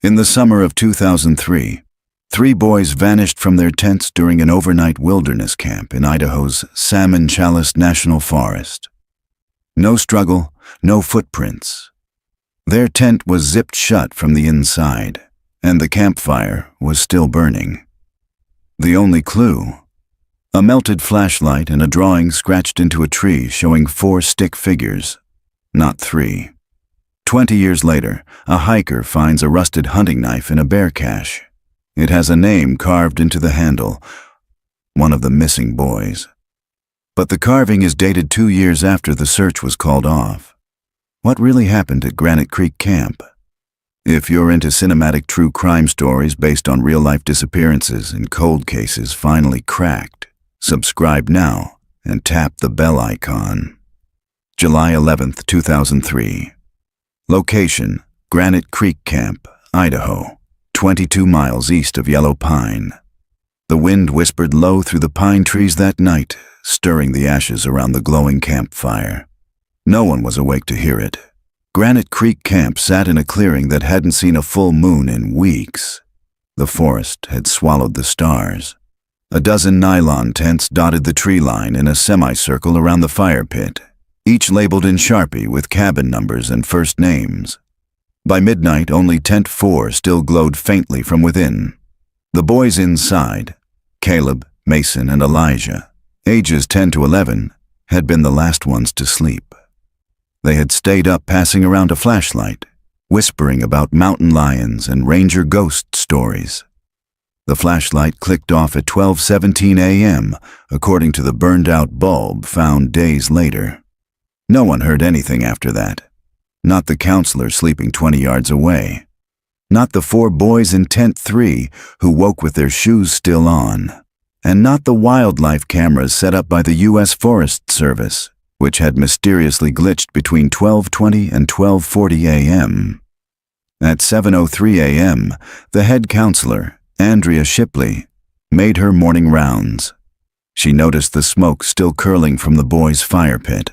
In the summer of 2003, three boys vanished from their tents during an overnight wilderness camp in Idaho's Salmon Chalice National Forest. No struggle, no footprints. Their tent was zipped shut from the inside, and the campfire was still burning. The only clue: a melted flashlight and a drawing scratched into a tree showing 4 stick figures, not 3. 20 years later, a hiker finds a rusted hunting knife in a bear cache. It has a name carved into the handle, one of the missing boys. But the carving is dated 2 years after the search was called off. What really happened at Granite Creek Camp? If you're into cinematic true crime stories based on real-life disappearances and cold cases finally cracked, subscribe now and tap the bell icon. July 11th, 2003. Location: Granite Creek Camp, Idaho, 22 miles east of Yellow Pine. The wind whispered low through the pine trees that night, stirring the ashes around the glowing campfire. No one was awake to hear it. Granite Creek Camp sat in a clearing that hadn't seen a full moon in weeks. The forest had swallowed the stars. A dozen nylon tents dotted the tree line in a semicircle around the fire pit, each labeled in Sharpie with cabin numbers and first names. By midnight, only Tent 4 still glowed faintly from within. The boys inside, Caleb, Mason, and Elijah, ages 10 to 11, had been the last ones to sleep. They had stayed up passing around a flashlight, whispering about mountain lions and ranger ghost stories. The flashlight clicked off at 12:17 a.m., according to the burned-out bulb found days later. No one heard anything after that. Not the counselor sleeping 20 yards away. Not the 4 boys in Tent 3 who woke with their shoes still on. And not the wildlife cameras set up by the U.S. Forest Service, which had mysteriously glitched between 12:20 and 12:40 a.m. At 7:03 a.m., the head counselor, Andrea Shipley, made her morning rounds. She noticed the smoke still curling from the boys' fire pit.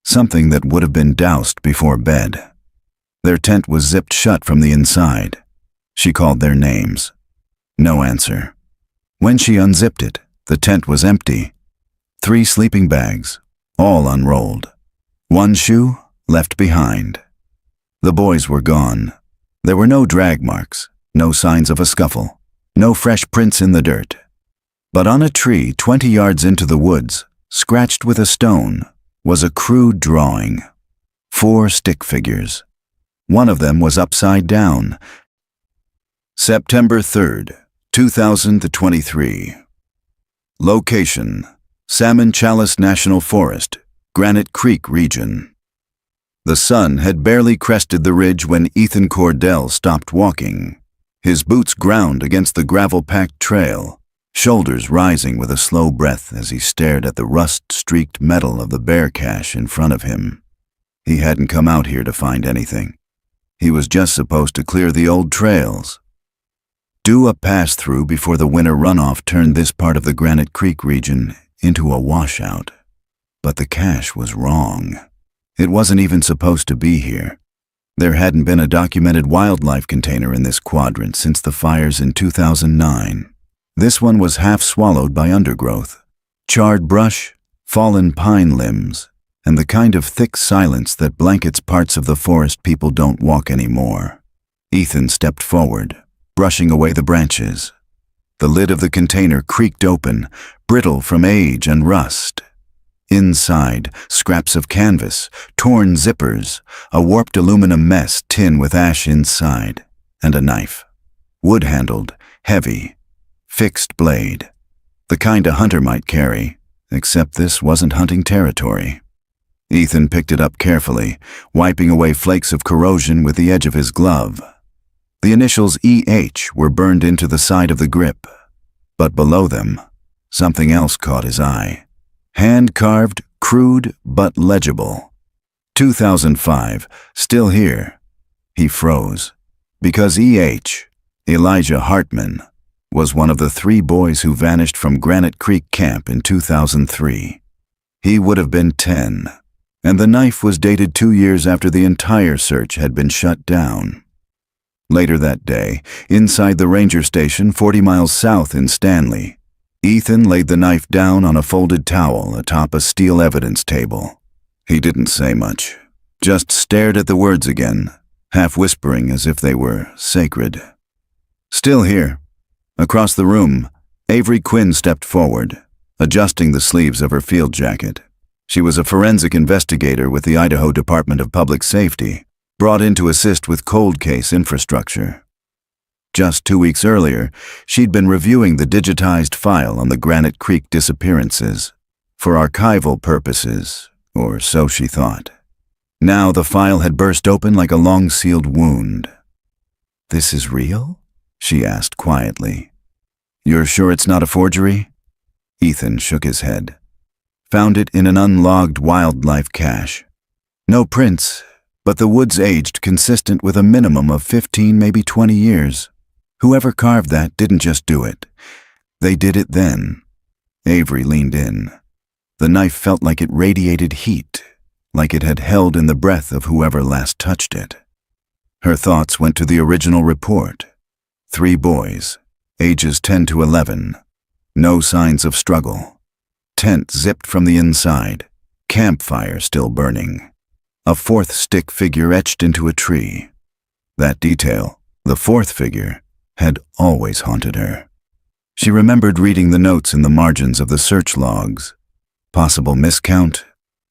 Something that would have been doused before bed. Their tent was zipped shut from the inside. She called their names. No answer. When she unzipped it, the tent was empty. 3 sleeping bags, all unrolled. 1 shoe left behind. The boys were gone. There were no drag marks, no signs of a scuffle, no fresh prints in the dirt. But on a tree 20 yards into the woods, scratched with a stone, was a crude drawing. 4 stick figures. One of them was upside down. September 3rd, 2023. Location: Salmon Chalice National Forest, Granite Creek region. The sun had barely crested the ridge when Ethan Cordell stopped walking. His boots ground against the gravel-packed trail, shoulders rising with a slow breath as he stared at the rust-streaked metal of the bear cache in front of him. He hadn't come out here to find anything. He was just supposed to clear the old trails. Do a pass-through before the winter runoff turned this part of the Granite Creek region into a washout. But the cache was wrong. It wasn't even supposed to be here. There hadn't been a documented wildlife container in this quadrant since the fires in 2009. This one was half swallowed by undergrowth, charred brush, fallen pine limbs, and the kind of thick silence that blankets parts of the forest people don't walk anymore. Ethan stepped forward, brushing away the branches. The lid of the container creaked open, brittle from age and rust. Inside, scraps of canvas, torn zippers, a warped aluminum mess tin with ash inside, and a knife. Wood-handled, heavy, fixed blade. The kind a hunter might carry, except this wasn't hunting territory. Ethan picked it up carefully, wiping away flakes of corrosion with the edge of his glove. The initials EH were burned into the side of the grip, but below them, something else caught his eye. Hand-carved, crude, but legible. 2005, still here. He froze, because EH, Elijah Hartman, was one of the 3 boys who vanished from Granite Creek Camp in 2003. He would have been 10, and the knife was dated 2 years after the entire search had been shut down. Later that day, inside the ranger station 40 miles south in Stanley, Ethan laid the knife down on a folded towel atop a steel evidence table. He didn't say much, just stared at the words again, half whispering as if they were sacred. Still here. Across the room, Avery Quinn stepped forward, adjusting the sleeves of her field jacket. She was a forensic investigator with the Idaho Department of Public Safety, brought in to assist with cold case infrastructure. Just 2 weeks earlier, she'd been reviewing the digitized file on the Granite Creek disappearances, for archival purposes, or so she thought. Now the file had burst open like a long-sealed wound. "This is real?" she asked quietly. "You're sure it's not a forgery?" Ethan shook his head. "Found it in an unlogged wildlife cache. No prints, but the wood's aged consistent with a minimum of 15, maybe 20 years. Whoever carved that didn't just do it. They did it then." Avery leaned in. The knife felt like it radiated heat, like it had held in the breath of whoever last touched it. Her thoughts went to the original report. 3 boys, ages 10 to 11. No signs of struggle. Tent zipped from the inside. Campfire still burning. A 4th stick figure etched into a tree. That detail, the 4th figure, had always haunted her. She remembered reading the notes in the margins of the search logs. Possible miscount.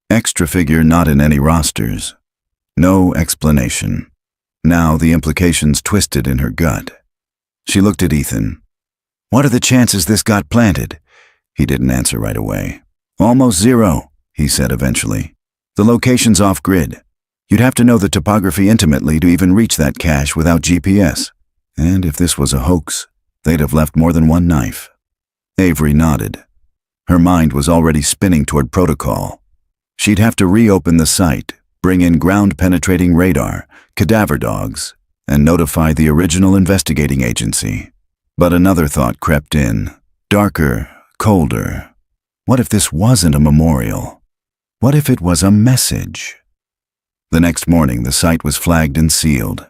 Extra figure not in any rosters. No explanation. Now the implications twisted in her gut. She looked at Ethan. "What are the chances this got planted?" He didn't answer right away. "Almost 0, he said eventually. "The location's off-grid. You'd have to know the topography intimately to even reach that cache without GPS. And if this was a hoax, they'd have left more than one knife." Avery nodded. Her mind was already spinning toward protocol. She'd have to reopen the site, bring in ground-penetrating radar, cadaver dogs, and notify the original investigating agency. But another thought crept in, darker, colder. What if this wasn't a memorial? What if it was a message? The next morning, the site was flagged and sealed.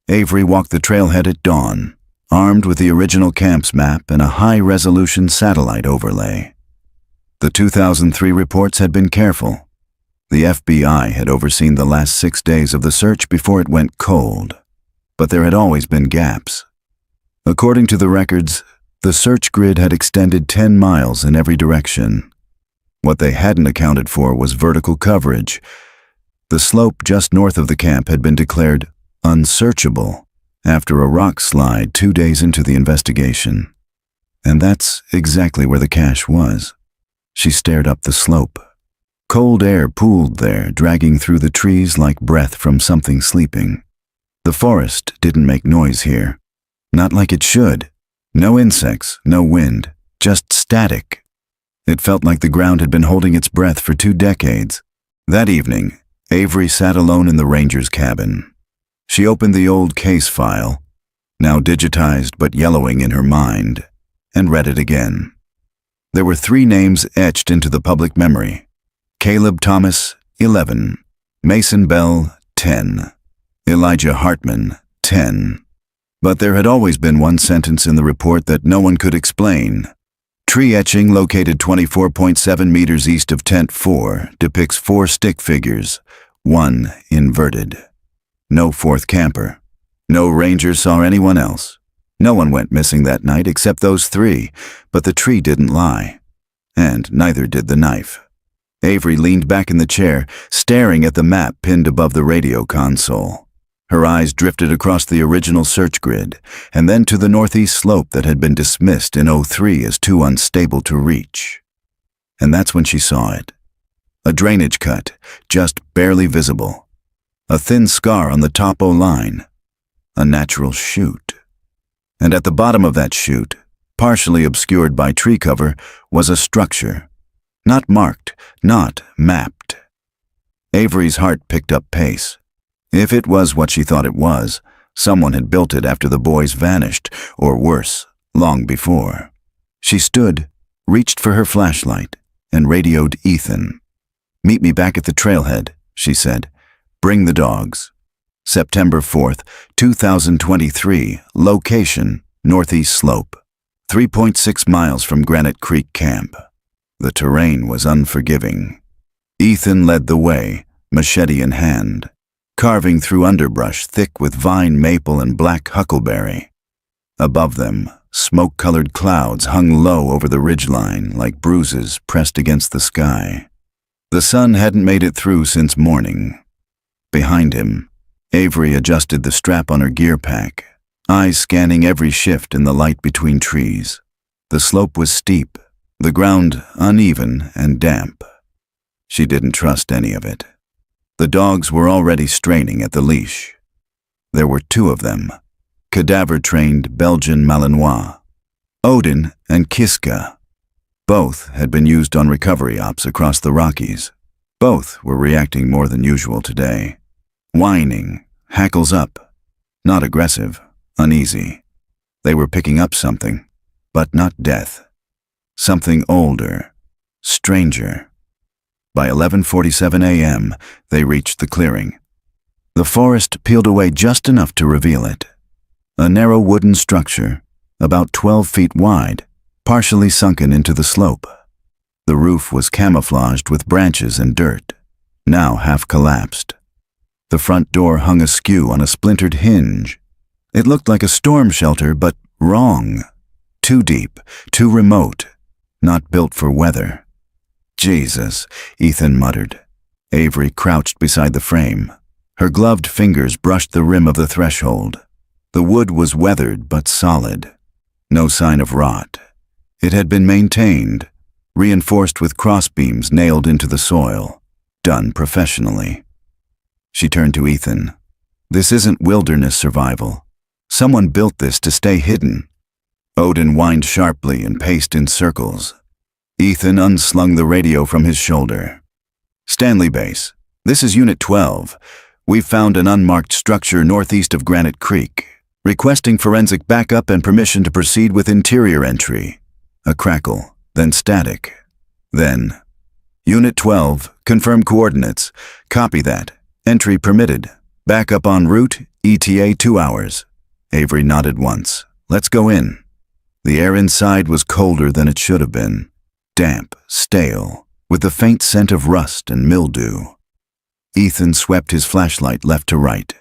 Avery walked the trailhead at dawn, armed with the original camp's map and a high-resolution satellite overlay. The 2003 reports had been careful. The FBI had overseen the last 6 days of the search before it went cold. But there had always been gaps. According to the records, the search grid had extended 10 miles in every direction. What they hadn't accounted for was vertical coverage. The slope just north of the camp had been declared unsearchable after a rock slide 2 days into the investigation. And that's exactly where the cache was. She stared up the slope. Cold air pooled there, dragging through the trees like breath from something sleeping. The forest didn't make noise here. Not like it should. No insects, no wind, just static. It felt like the ground had been holding its breath for 2 decades. That evening, Avery sat alone in the ranger's cabin. She opened the old case file, now digitized but yellowing in her mind, and read it again. There were 3 names etched into the public memory. Caleb Thomas, 11. Mason Bell, 10. Elijah Hartman, 10. But there had always been one sentence in the report that no one could explain. Tree etching located 24.7 meters east of Tent 4 depicts 4 stick figures, 1 inverted. No 4th camper. No ranger saw anyone else. No one went missing that night except those 3, but the tree didn't lie. And neither did the knife. Avery leaned back in the chair, staring at the map pinned above the radio console. Her eyes drifted across the original search grid, and then to the northeast slope that had been dismissed in '03 as too unstable to reach. And that's when she saw it. A drainage cut, just barely visible. A thin scar on the top O-line. A natural chute. And at the bottom of that chute, partially obscured by tree cover, was a structure. Not marked, not mapped. Avery's heart picked up pace. If it was what she thought it was, someone had built it after the boys vanished, or worse, long before. She stood, reached for her flashlight, and radioed Ethan. "Meet me back at the trailhead," she said. "Bring the dogs." September 4th, 2023. Location, Northeast Slope, 3.6 miles from Granite Creek Camp. The terrain was unforgiving. Ethan led the way, machete in hand, carving through underbrush thick with vine maple and black huckleberry. Above them, smoke-colored clouds hung low over the ridgeline like bruises pressed against the sky. The sun hadn't made it through since morning. Behind him, Avery adjusted the strap on her gear pack, eyes scanning every shift in the light between trees. The slope was steep, the ground uneven and damp. She didn't trust any of it. The dogs were already straining at the leash. There were two of them, cadaver-trained Belgian Malinois, Odin and Kiska. Both had been used on recovery ops across the Rockies. Both were reacting more than usual today. Whining, hackles up. Not aggressive, uneasy. They were picking up something, but not death. Something older, stranger. By 11:47 a.m., they reached the clearing. The forest peeled away just enough to reveal it. A narrow wooden structure, about 12 feet wide, partially sunken into the slope. The roof was camouflaged with branches and dirt, now half collapsed. The front door hung askew on a splintered hinge. It looked like a storm shelter, but wrong. Too deep, too remote, not built for weather. Jesus, Ethan muttered. Avery crouched beside the frame. Her gloved fingers brushed the rim of the threshold. The wood was weathered but solid. No sign of rot. It had been maintained, reinforced with crossbeams nailed into the soil, done professionally. She turned to Ethan. This isn't wilderness survival. Someone built this to stay hidden. Odin whined sharply and paced in circles. Ethan unslung the radio from his shoulder. Stanley Base, this is Unit 12. We've found an unmarked structure northeast of Granite Creek, requesting forensic backup and permission to proceed with interior entry. A crackle, then static. Then, Unit 12, confirm coordinates. Copy that. Entry permitted. Backup en route, ETA 2 hours. Avery nodded once. Let's go in. The air inside was colder than it should have been. Damp, stale, with the faint scent of rust and mildew. Ethan swept his flashlight left to right.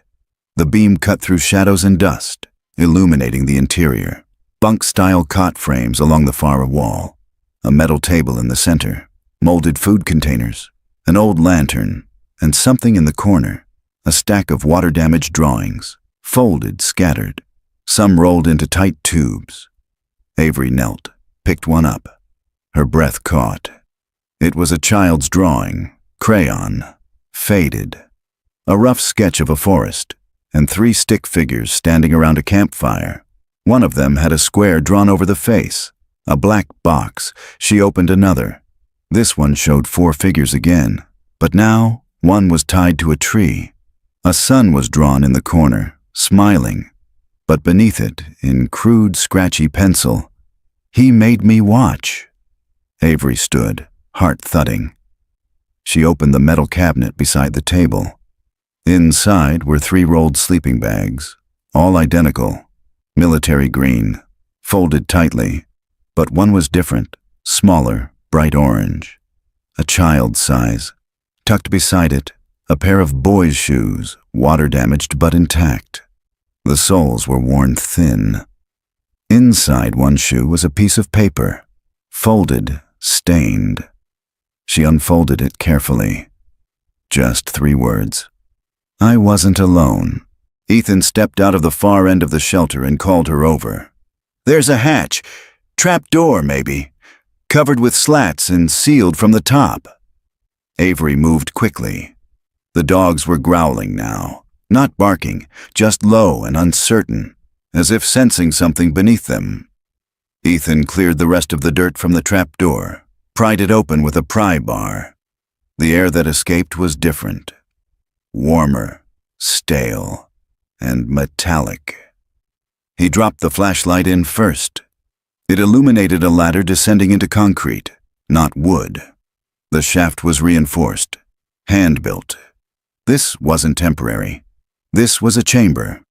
The beam cut through shadows and dust, illuminating the interior. Bunk-style cot frames along the far wall. A metal table in the center. Molded food containers. An old lantern. And something in the corner. A stack of water-damaged drawings. Folded, scattered. Some rolled into tight tubes. Avery knelt, picked one up. Her breath caught. It was a child's drawing, crayon, faded. A rough sketch of a forest, and 3 stick figures standing around a campfire. One of them had a square drawn over the face, a black box. She opened another. This one showed 4 figures again, but now one was tied to a tree. A sun was drawn in the corner, smiling, but beneath it, in crude, scratchy pencil, "He made me watch." Avery stood, heart thudding. She opened the metal cabinet beside the table. Inside were 3 rolled sleeping bags, all identical, military green, folded tightly, but one was different, smaller, bright orange, a child's size. Tucked beside it, a pair of boys' shoes, water-damaged but intact. The soles were worn thin. Inside one shoe was a piece of paper, folded, stained. She unfolded it carefully. Just 3 words. I wasn't alone. Ethan stepped out of the far end of the shelter and called her over. There's a hatch. Trap door, maybe. Covered with slats and sealed from the top. Avery moved quickly. The dogs were growling now, not barking, just low and uncertain, as if sensing something beneath them. Ethan cleared the rest of the dirt from the trap door, pried it open with a pry bar. The air that escaped was different. Warmer, stale, and metallic. He dropped the flashlight in first. It illuminated a ladder descending into concrete, not wood. The shaft was reinforced, hand-built. This wasn't temporary. This was a chamber.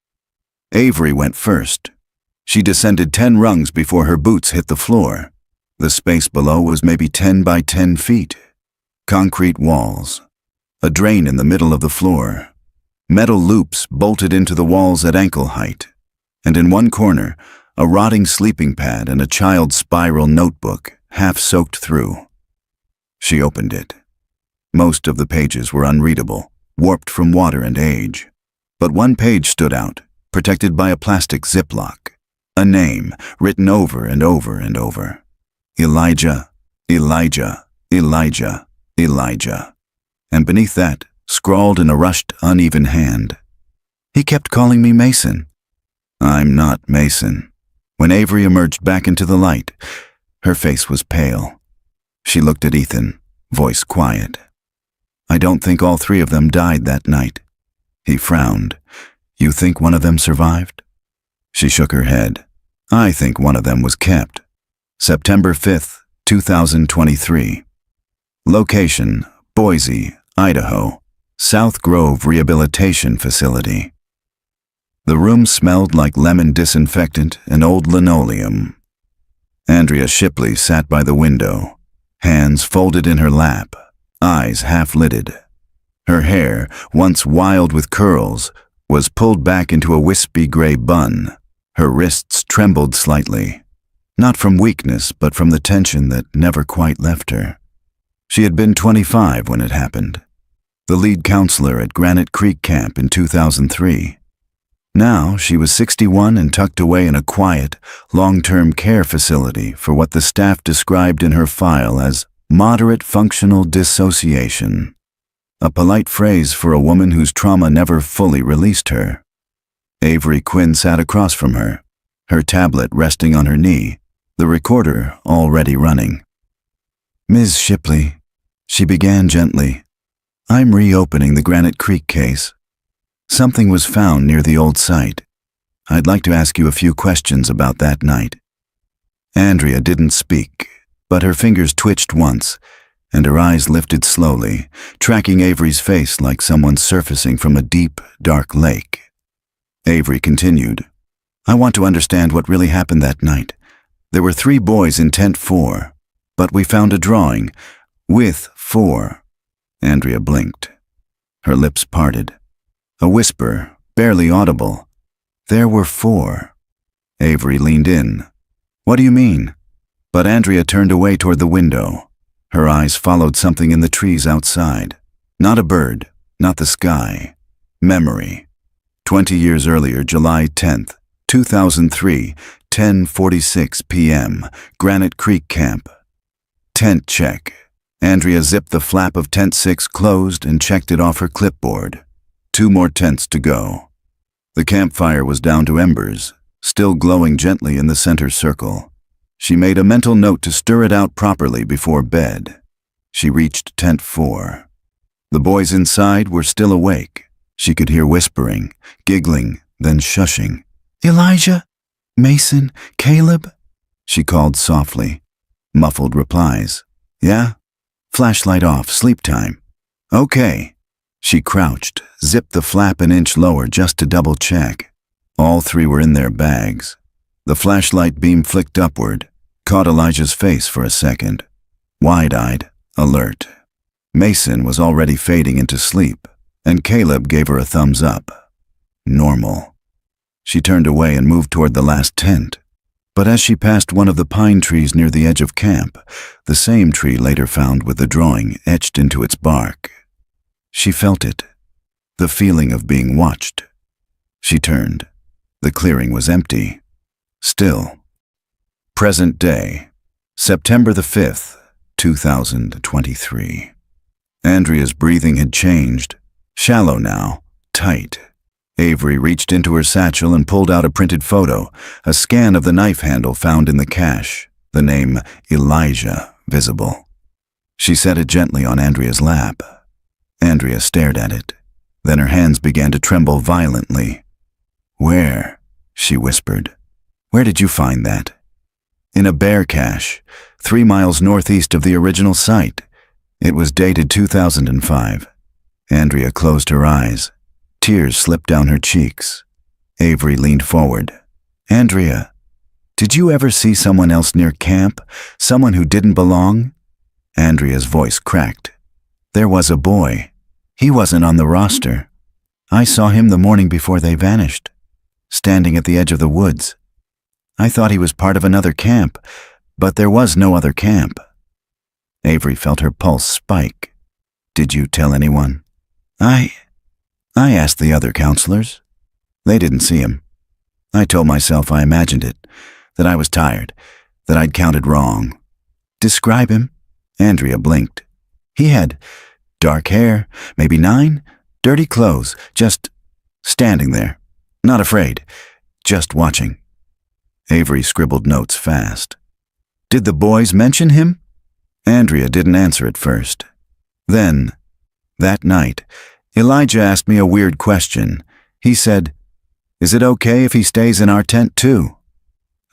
Avery went first. She descended 10 rungs before her boots hit the floor. The space below was maybe 10 by 10 feet. Concrete walls. A drain in the middle of the floor. Metal loops bolted into the walls at ankle height. And in one corner, a rotting sleeping pad and a child's spiral notebook, half soaked through. She opened it. Most of the pages were unreadable, warped from water and age. But one page stood out, protected by a plastic ziplock. A name, written over and over and over. Elijah, Elijah, Elijah, Elijah. And beneath that, scrawled in a rushed, uneven hand. He kept calling me Mason. I'm not Mason. When Avery emerged back into the light, her face was pale. She looked at Ethan, voice quiet. I don't think all 3 of them died that night. He frowned. You think one of them survived? She shook her head. I think one of them was kept. September 5th, 2023. Location, Boise, Idaho. South Grove Rehabilitation Facility. The room smelled like lemon disinfectant and old linoleum. Andrea Shipley sat by the window, hands folded in her lap, eyes half-lidded. Her hair, once wild with curls, was pulled back into a wispy gray bun. Her wrists trembled slightly, not from weakness but from the tension that never quite left her. She had been 25 when it happened, the lead counselor at Granite Creek Camp in 2003. Now she was 61 and tucked away in a quiet, long-term care facility for what the staff described in her file as moderate functional dissociation, a polite phrase for a woman whose trauma never fully released her. Avery Quinn sat across from her, her tablet resting on her knee, the recorder already running. Ms. Shipley, she began gently, I'm reopening the Granite Creek case. Something was found near the old site. I'd like to ask you a few questions about that night. Andrea didn't speak, but her fingers twitched once, and her eyes lifted slowly, tracking Avery's face like someone surfacing from a deep, dark lake. Avery continued, I want to understand what really happened that night. There were 3 boys in tent 4, but we found a drawing with 4. Andrea blinked. Her lips parted. A whisper, barely audible. There were 4. Avery leaned in. What do you mean? But Andrea turned away toward the window. Her eyes followed something in the trees outside. Not a bird, not the sky. Memory. 20 years earlier, July 10th, 2003, 10:46 p.m., Granite Creek Camp. Tent check. Andrea zipped the flap of tent 6 closed and checked it off her clipboard. 2 more tents to go. The campfire was down to embers, still glowing gently in the center circle. She made a mental note to stir it out properly before bed. She reached tent 4. The boys inside were still awake. She could hear whispering, giggling, then shushing. Elijah? Mason? Caleb? She called softly. Muffled replies. Yeah? Flashlight off, sleep time. Okay. She crouched, zipped the flap an inch lower just to double check. All 3 were in their bags. The flashlight beam flicked upward, caught Elijah's face for a second. Wide-eyed, alert. Mason was already fading into sleep, and Caleb gave her a thumbs up. Normal. She turned away and moved toward the last tent. But as she passed one of the pine trees near the edge of camp, the same tree later found with the drawing etched into its bark, she felt it, the feeling of being watched. She turned. The clearing was empty. Still. Present day, September the 5th, 2023. Andrea's breathing had changed. Shallow now, tight. Avery reached into her satchel and pulled out a printed photo, a scan of the knife handle found in the cache, the name Elijah visible. She set it gently on Andrea's lap. Andrea stared at it. Then her hands began to tremble violently. Where? She whispered. Where did you find that? In a bear cache, 3 miles northeast of the original site. It was dated 2005. Andrea closed her eyes. Tears slipped down her cheeks. Avery leaned forward. "Andrea, did you ever see someone else near camp? Someone who didn't belong?" Andrea's voice cracked. "There was a boy. He wasn't on the roster. I saw him the morning before they vanished, standing at the edge of the woods. I thought he was part of another camp, but there was no other camp." Avery felt her pulse spike. "Did you tell anyone?" I asked the other counselors. They didn't see him. I told myself I imagined it, that I was tired, that I'd counted wrong." "Describe him." Andrea blinked. "He had dark hair, maybe 9, dirty clothes, just standing there, not afraid, just watching." Avery scribbled notes fast. "Did the boys mention him?" Andrea didn't answer at first. Then, that night, Elijah asked me a weird question. He said, "Is it okay if he stays in our tent too?"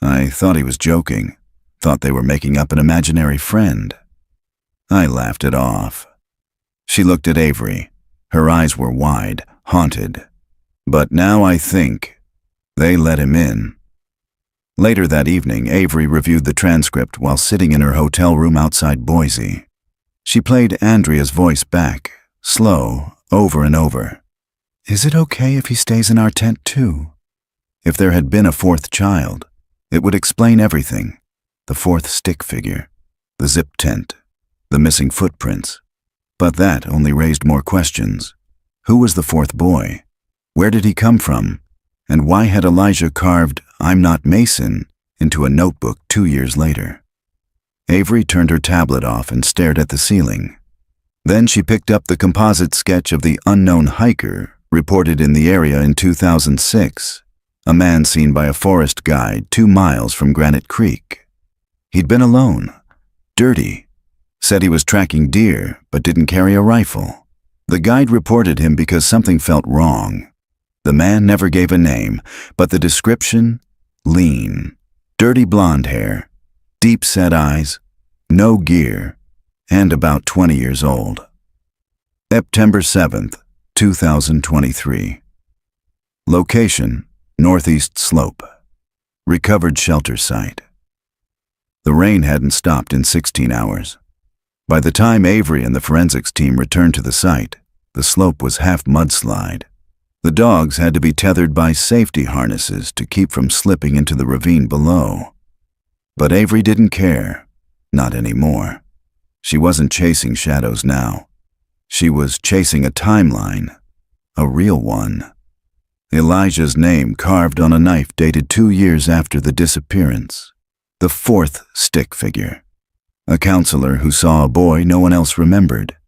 I thought he was joking, thought they were making up an imaginary friend. I laughed it off. She looked at Avery. Her eyes were wide, haunted. But now I think they let him in. Later that evening, Avery reviewed the transcript while sitting in her hotel room outside Boise. She played Andrea's voice back, slow, over and over. "Is it okay if he stays in our tent too?" If there had been a 4th child, it would explain everything. The 4th stick figure, the zip tent, the missing footprints. But that only raised more questions. Who was the 4th boy? Where did he come from? And why had Elijah carved "I'm not Mason" into a notebook 2 years later? Avery turned her tablet off and stared at the ceiling. Then she picked up the composite sketch of the unknown hiker reported in the area in 2006, a man seen by a forest guide 2 miles from Granite Creek. He'd been alone, dirty, said he was tracking deer but didn't carry a rifle. The guide reported him because something felt wrong. The man never gave a name, but the description: lean, dirty blonde hair, deep-set eyes, no gear, and about 20 years old. September 7th, 2023. Location: Northeast Slope. Recovered shelter site. The rain hadn't stopped in 16 hours. By the time Avery and the forensics team returned to the site, the slope was half mudslide. The dogs had to be tethered by safety harnesses to keep from slipping into the ravine below. But Avery didn't care. Not anymore. She wasn't chasing shadows now. She was chasing a timeline. A real one. Elijah's name carved on a knife dated 2 years after the disappearance. The 4th stick figure. A counselor who saw a boy no one else remembered.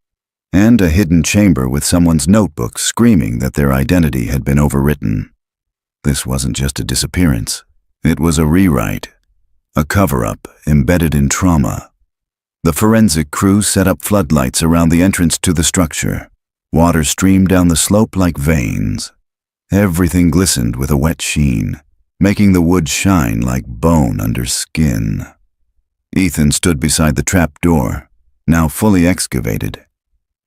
And a hidden chamber with someone's notebook screaming that their identity had been overwritten. This wasn't just a disappearance. It was a rewrite. A cover-up embedded in trauma. The forensic crew set up floodlights around the entrance to the structure. Water streamed down the slope like veins. Everything glistened with a wet sheen, making the wood shine like bone under skin. Ethan stood beside the trap door, now fully excavated.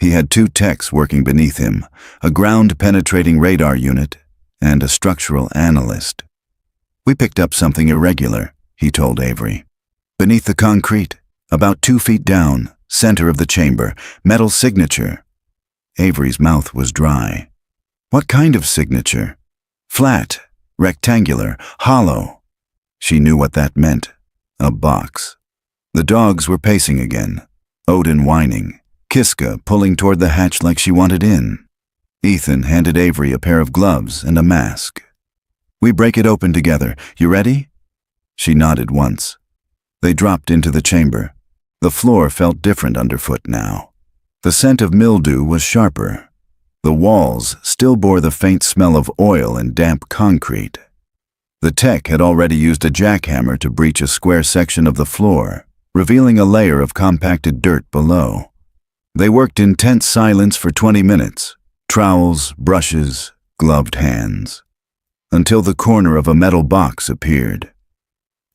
He had 2 techs working beneath him, a ground-penetrating radar unit and a structural analyst. "We picked up something irregular," he told Avery. "Beneath the concrete, about 2 feet down, center of the chamber, metal signature." Avery's mouth was dry. "What kind of signature?" "Flat, rectangular, hollow." She knew what that meant. A box. The dogs were pacing again, Odin whining, Kiska pulling toward the hatch like she wanted in. Ethan handed Avery a pair of gloves and a mask. "We break it open together. You ready?" She nodded once. They dropped into the chamber. The floor felt different underfoot now. The scent of mildew was sharper. The walls still bore the faint smell of oil and damp concrete. The tech had already used a jackhammer to breach a square section of the floor, revealing a layer of compacted dirt below. They worked in tense silence for 20 minutes, trowels, brushes, gloved hands, until the corner of a metal box appeared.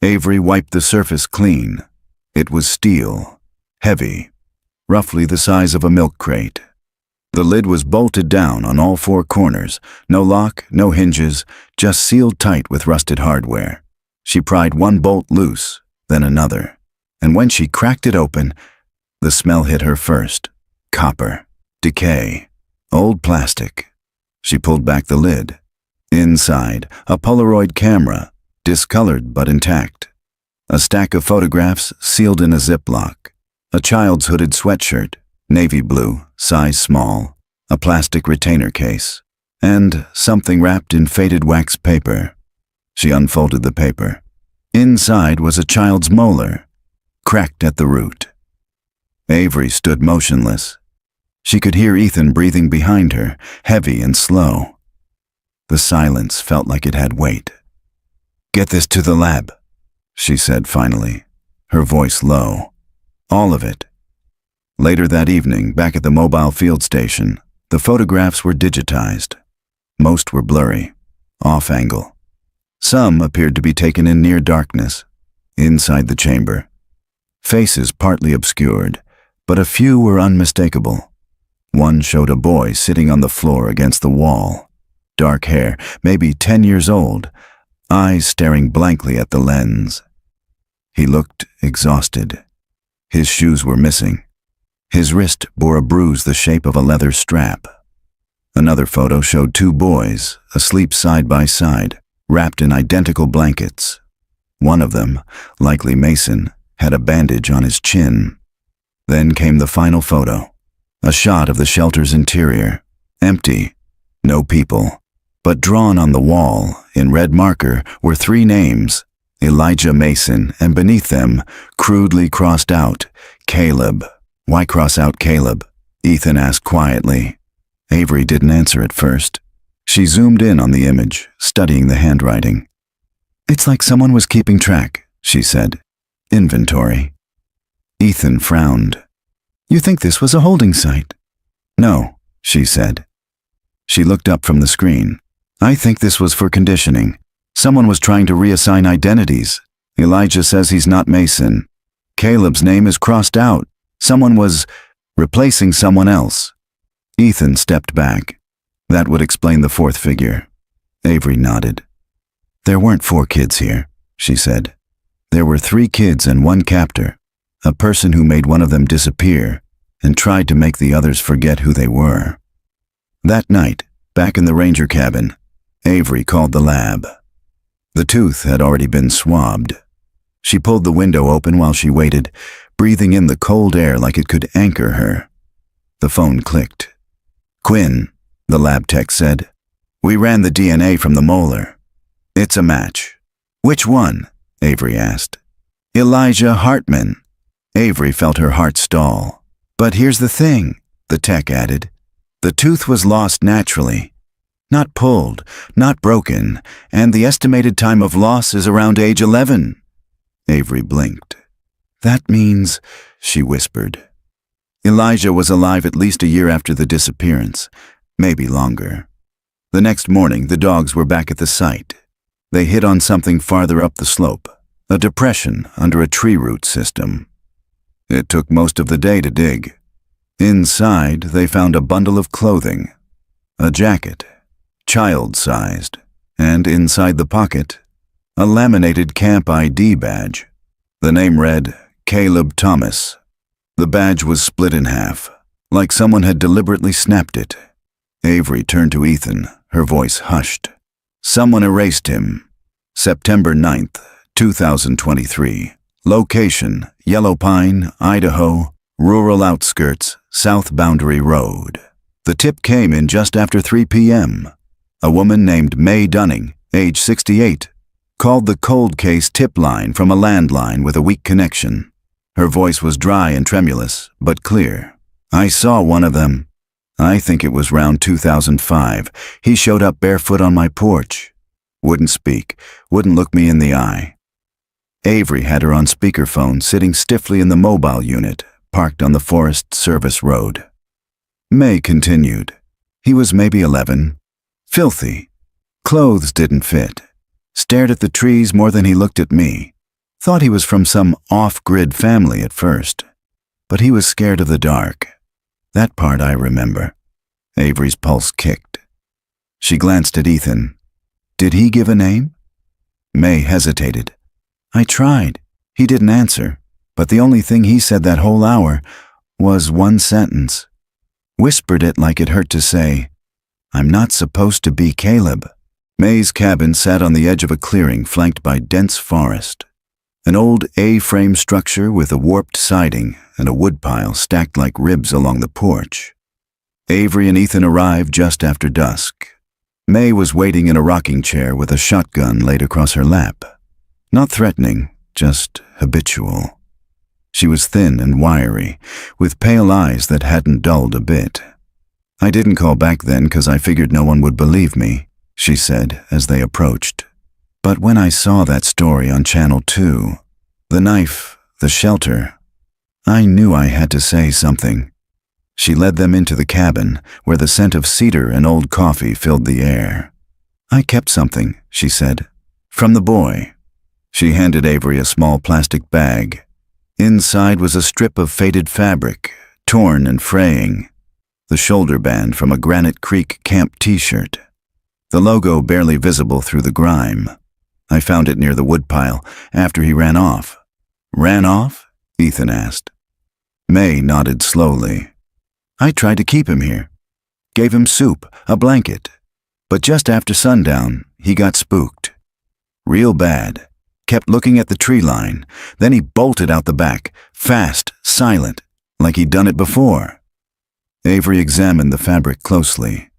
Avery wiped the surface clean. It was steel, heavy, roughly the size of a milk crate. The lid was bolted down on all four corners. No lock, no hinges, just sealed tight with rusted hardware. She pried one bolt loose, then another. And when she cracked it open, the smell hit her first. Copper. Decay. Old plastic. She pulled back the lid. Inside, a Polaroid camera, discolored but intact. A stack of photographs sealed in a Ziploc. A child's hooded sweatshirt, navy blue, size small, a plastic retainer case, and something wrapped in faded wax paper. She unfolded the paper. Inside was a child's molar, cracked at the root. Avery stood motionless. She could hear Ethan breathing behind her, heavy and slow. The silence felt like it had weight. "Get this to the lab," she said finally, her voice low. "All of it." Later that evening, back at the mobile field station, the photographs were digitized. Most were blurry, off-angle. Some appeared to be taken in near darkness, inside the chamber. Faces partly obscured, but a few were unmistakable. One showed a boy sitting on the floor against the wall. Dark hair, maybe 10 years old, eyes staring blankly at the lens. He looked exhausted. His shoes were missing. His wrist bore a bruise the shape of a leather strap. Another photo showed two boys, asleep side by side, wrapped in identical blankets. One of them, likely Mason, had a bandage on his chin. Then came the final photo, a shot of the shelter's interior, empty, no people. But drawn on the wall, in red marker, were three names, Elijah Mason, and beneath them, crudely crossed out, Caleb. "Why cross out Caleb?" Ethan asked quietly. Avery didn't answer at first. She zoomed in on the image, studying the handwriting. "It's like someone was keeping track," she said. "Inventory." Ethan frowned. "You think this was a holding site?" "No," she said. She looked up from the screen. "I think this was for conditioning. Someone was trying to reassign identities. Elijah says he's not Mason. Caleb's name is crossed out. Someone was replacing someone else." Ethan stepped back. That would explain the fourth figure. Avery nodded. "There weren't 4 kids here," she said. "There were 3 kids and 1 captor, a person who made one of them disappear and tried to make the others forget who they were." That night, back in the ranger cabin, Avery called the lab. The tooth had already been swabbed. She pulled the window open while she waited, breathing in the cold air like it could anchor her. The phone clicked. "Quinn," the lab tech said. "We ran the DNA from the molar. It's a match." "Which one?" Avery asked. "Elijah Hartman." Avery felt her heart stall. "But here's the thing," the tech added. "The tooth was lost naturally. Not pulled, not broken, and the estimated time of loss is around age 11. Avery blinked. "That means," she whispered. "Elijah was alive at least a year after the disappearance, maybe longer." The next morning, the dogs were back at the site. They hit on something farther up the slope, a depression under a tree root system. It took most of the day to dig. Inside, they found a bundle of clothing, a jacket, child-sized, and inside the pocket, a laminated camp ID badge. The name read, Caleb Thomas. The badge was split in half, like someone had deliberately snapped it. Avery turned to Ethan, her voice hushed. "Someone erased him. September 9th, 2023. Location, Yellow Pine, Idaho, rural outskirts, South Boundary Road." The tip came in just after 3 p.m. A woman named Mae Dunning, age 68, called the cold case tip line from a landline with a weak connection. Her voice was dry and tremulous, but clear. "I saw one of them. I think it was round 2005. He showed up barefoot on my porch. Wouldn't speak, wouldn't look me in the eye." Avery had her on speakerphone, sitting stiffly in the mobile unit, parked on the Forest Service Road. Mae continued. "He was maybe 11. Filthy. Clothes didn't fit. Stared at the trees more than he looked at me. Thought he was from some off-grid family at first. But he was scared of the dark. That part I remember. Avery's pulse kicked. She glanced at Ethan. Did he give a name? May hesitated. I tried. He didn't answer, but the only thing he said that whole hour was one sentence. Whispered it like it hurt to say, I'm not supposed to be Caleb. May's cabin sat on the edge of a clearing flanked by dense forest. An old A-frame structure with a warped siding and a woodpile stacked like ribs along the porch. Avery and Ethan arrived just after dusk. May was waiting in a rocking chair with a shotgun laid across her lap. Not threatening, just habitual. She was thin and wiry, with pale eyes that hadn't dulled a bit. I didn't call back then because I figured no one would believe me, she said as they approached. But when I saw that story on Channel 2, the knife, the shelter, I knew I had to say something. She led them into the cabin, where the scent of cedar and old coffee filled the air. I kept something, she said, from the boy. She handed Avery a small plastic bag. Inside was a strip of faded fabric, torn and fraying. The shoulder band from a Granite Creek Camp t-shirt. The logo barely visible through the grime. I found it near the woodpile after he ran off. Ran off? Ethan asked. May nodded slowly. I tried to keep him here. Gave him soup, a blanket. But just after sundown, he got spooked. Real bad. Kept looking at the tree line. Then he bolted out the back, fast, silent, like he'd done it before. Avery examined the fabric closely.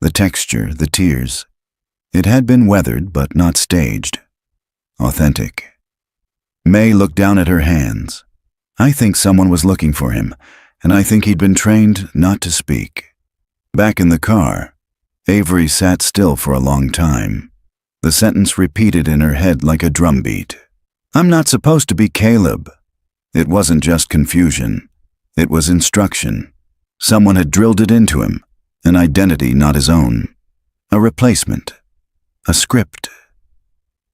The texture, the tears. It had been weathered, but not staged. Authentic. May looked down at her hands. I think someone was looking for him, and I think he'd been trained not to speak. Back in the car, Avery sat still for a long time. The sentence repeated in her head like a drumbeat. I'm not supposed to be Caleb. It wasn't just confusion. It was instruction. Someone had drilled it into him, an identity not his own. A replacement. A script.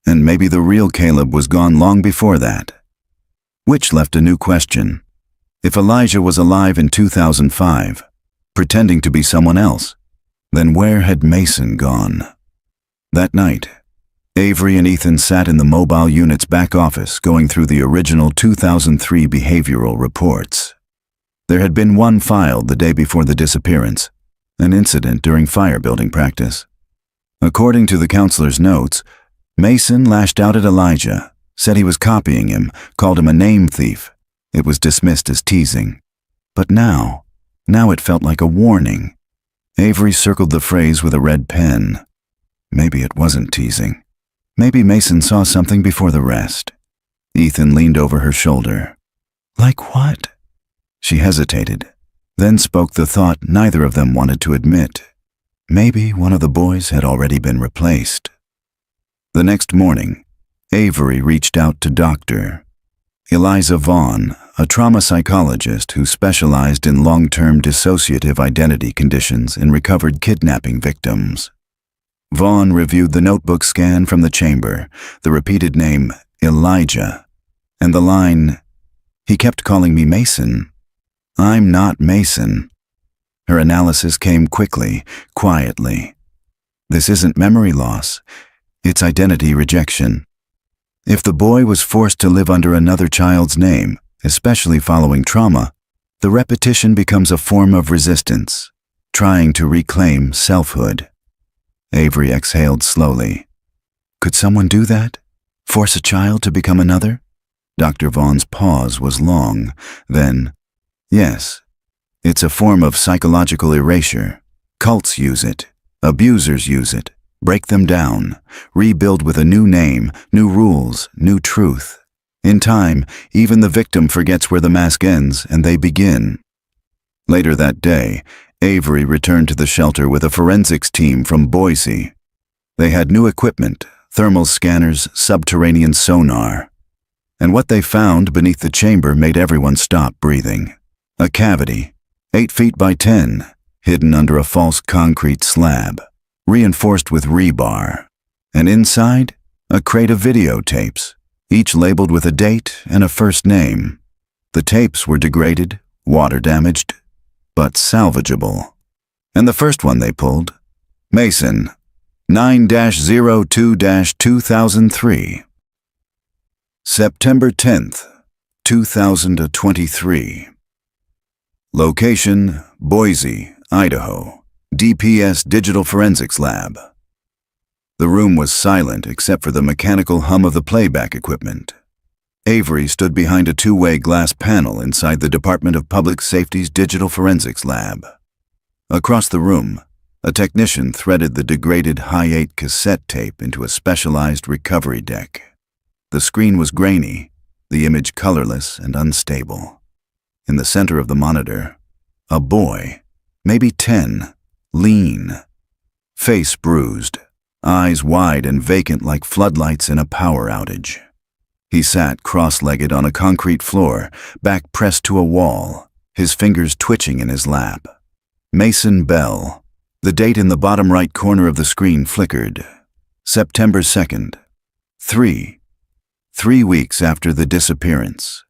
And maybe the real Caleb was gone long before that. Which left a new question. If Elijah was alive in 2005, pretending to be someone else, then where had Mason gone? That night, Avery and Ethan sat in the mobile unit's back office going through the original 2003 behavioral reports. There had been one filed the day before the disappearance, an incident during fire building practice. According to the counselor's notes, Mason lashed out at Elijah, said he was copying him, called him a name thief. It was dismissed as teasing. But now it felt like a warning. Avery circled the phrase with a red pen. Maybe it wasn't teasing. Maybe Mason saw something before the rest. Ethan leaned over her shoulder. Like what? She hesitated, then spoke the thought neither of them wanted to admit. Maybe one of the boys had already been replaced. The next morning, Avery reached out to Dr. Eliza Vaughn, a trauma psychologist who specialized in long-term dissociative identity conditions in recovered kidnapping victims. Vaughn reviewed the notebook scan from the chamber, the repeated name Elijah, and the line, "He kept calling me Mason. I'm not Mason." Her analysis came quickly, quietly. This isn't memory loss, it's identity rejection. If the boy was forced to live under another child's name, especially following trauma, the repetition becomes a form of resistance, trying to reclaim selfhood. Avery exhaled slowly. Could someone do that? Force a child to become another? Dr. Vaughn's pause was long. Then, yes, it's a form of psychological erasure. Cults use it. Abusers use it. Break them down. Rebuild with a new name, new rules, new truth. In time, even the victim forgets where the mask ends and they begin. Later that day, Avery returned to the shelter with a forensics team from Boise. They had new equipment, thermal scanners, subterranean sonar. And what they found beneath the chamber made everyone stop breathing. A cavity, 8 feet by 10, hidden under a false concrete slab, reinforced with rebar. And inside, a crate of videotapes, each labeled with a date and a first name. The tapes were degraded, water damaged, but salvageable. And the first one they pulled, Mason, 9-02-2003. September 10th, 2023. Location, Boise, Idaho, DPS Digital Forensics Lab. The room was silent except for the mechanical hum of the playback equipment. Avery stood behind a two-way glass panel inside the Department of Public Safety's Digital Forensics Lab. Across the room, a technician threaded the degraded high-8 cassette tape into a specialized recovery deck. The screen was grainy, the image colorless and unstable. In the center of the monitor, a boy, maybe 10, lean, face bruised, eyes wide and vacant like floodlights in a power outage. He sat cross-legged on a concrete floor, back pressed to a wall, his fingers twitching in his lap. Mason Bell. The date in the bottom right corner of the screen flickered. September 2nd. 3 weeks after the disappearance.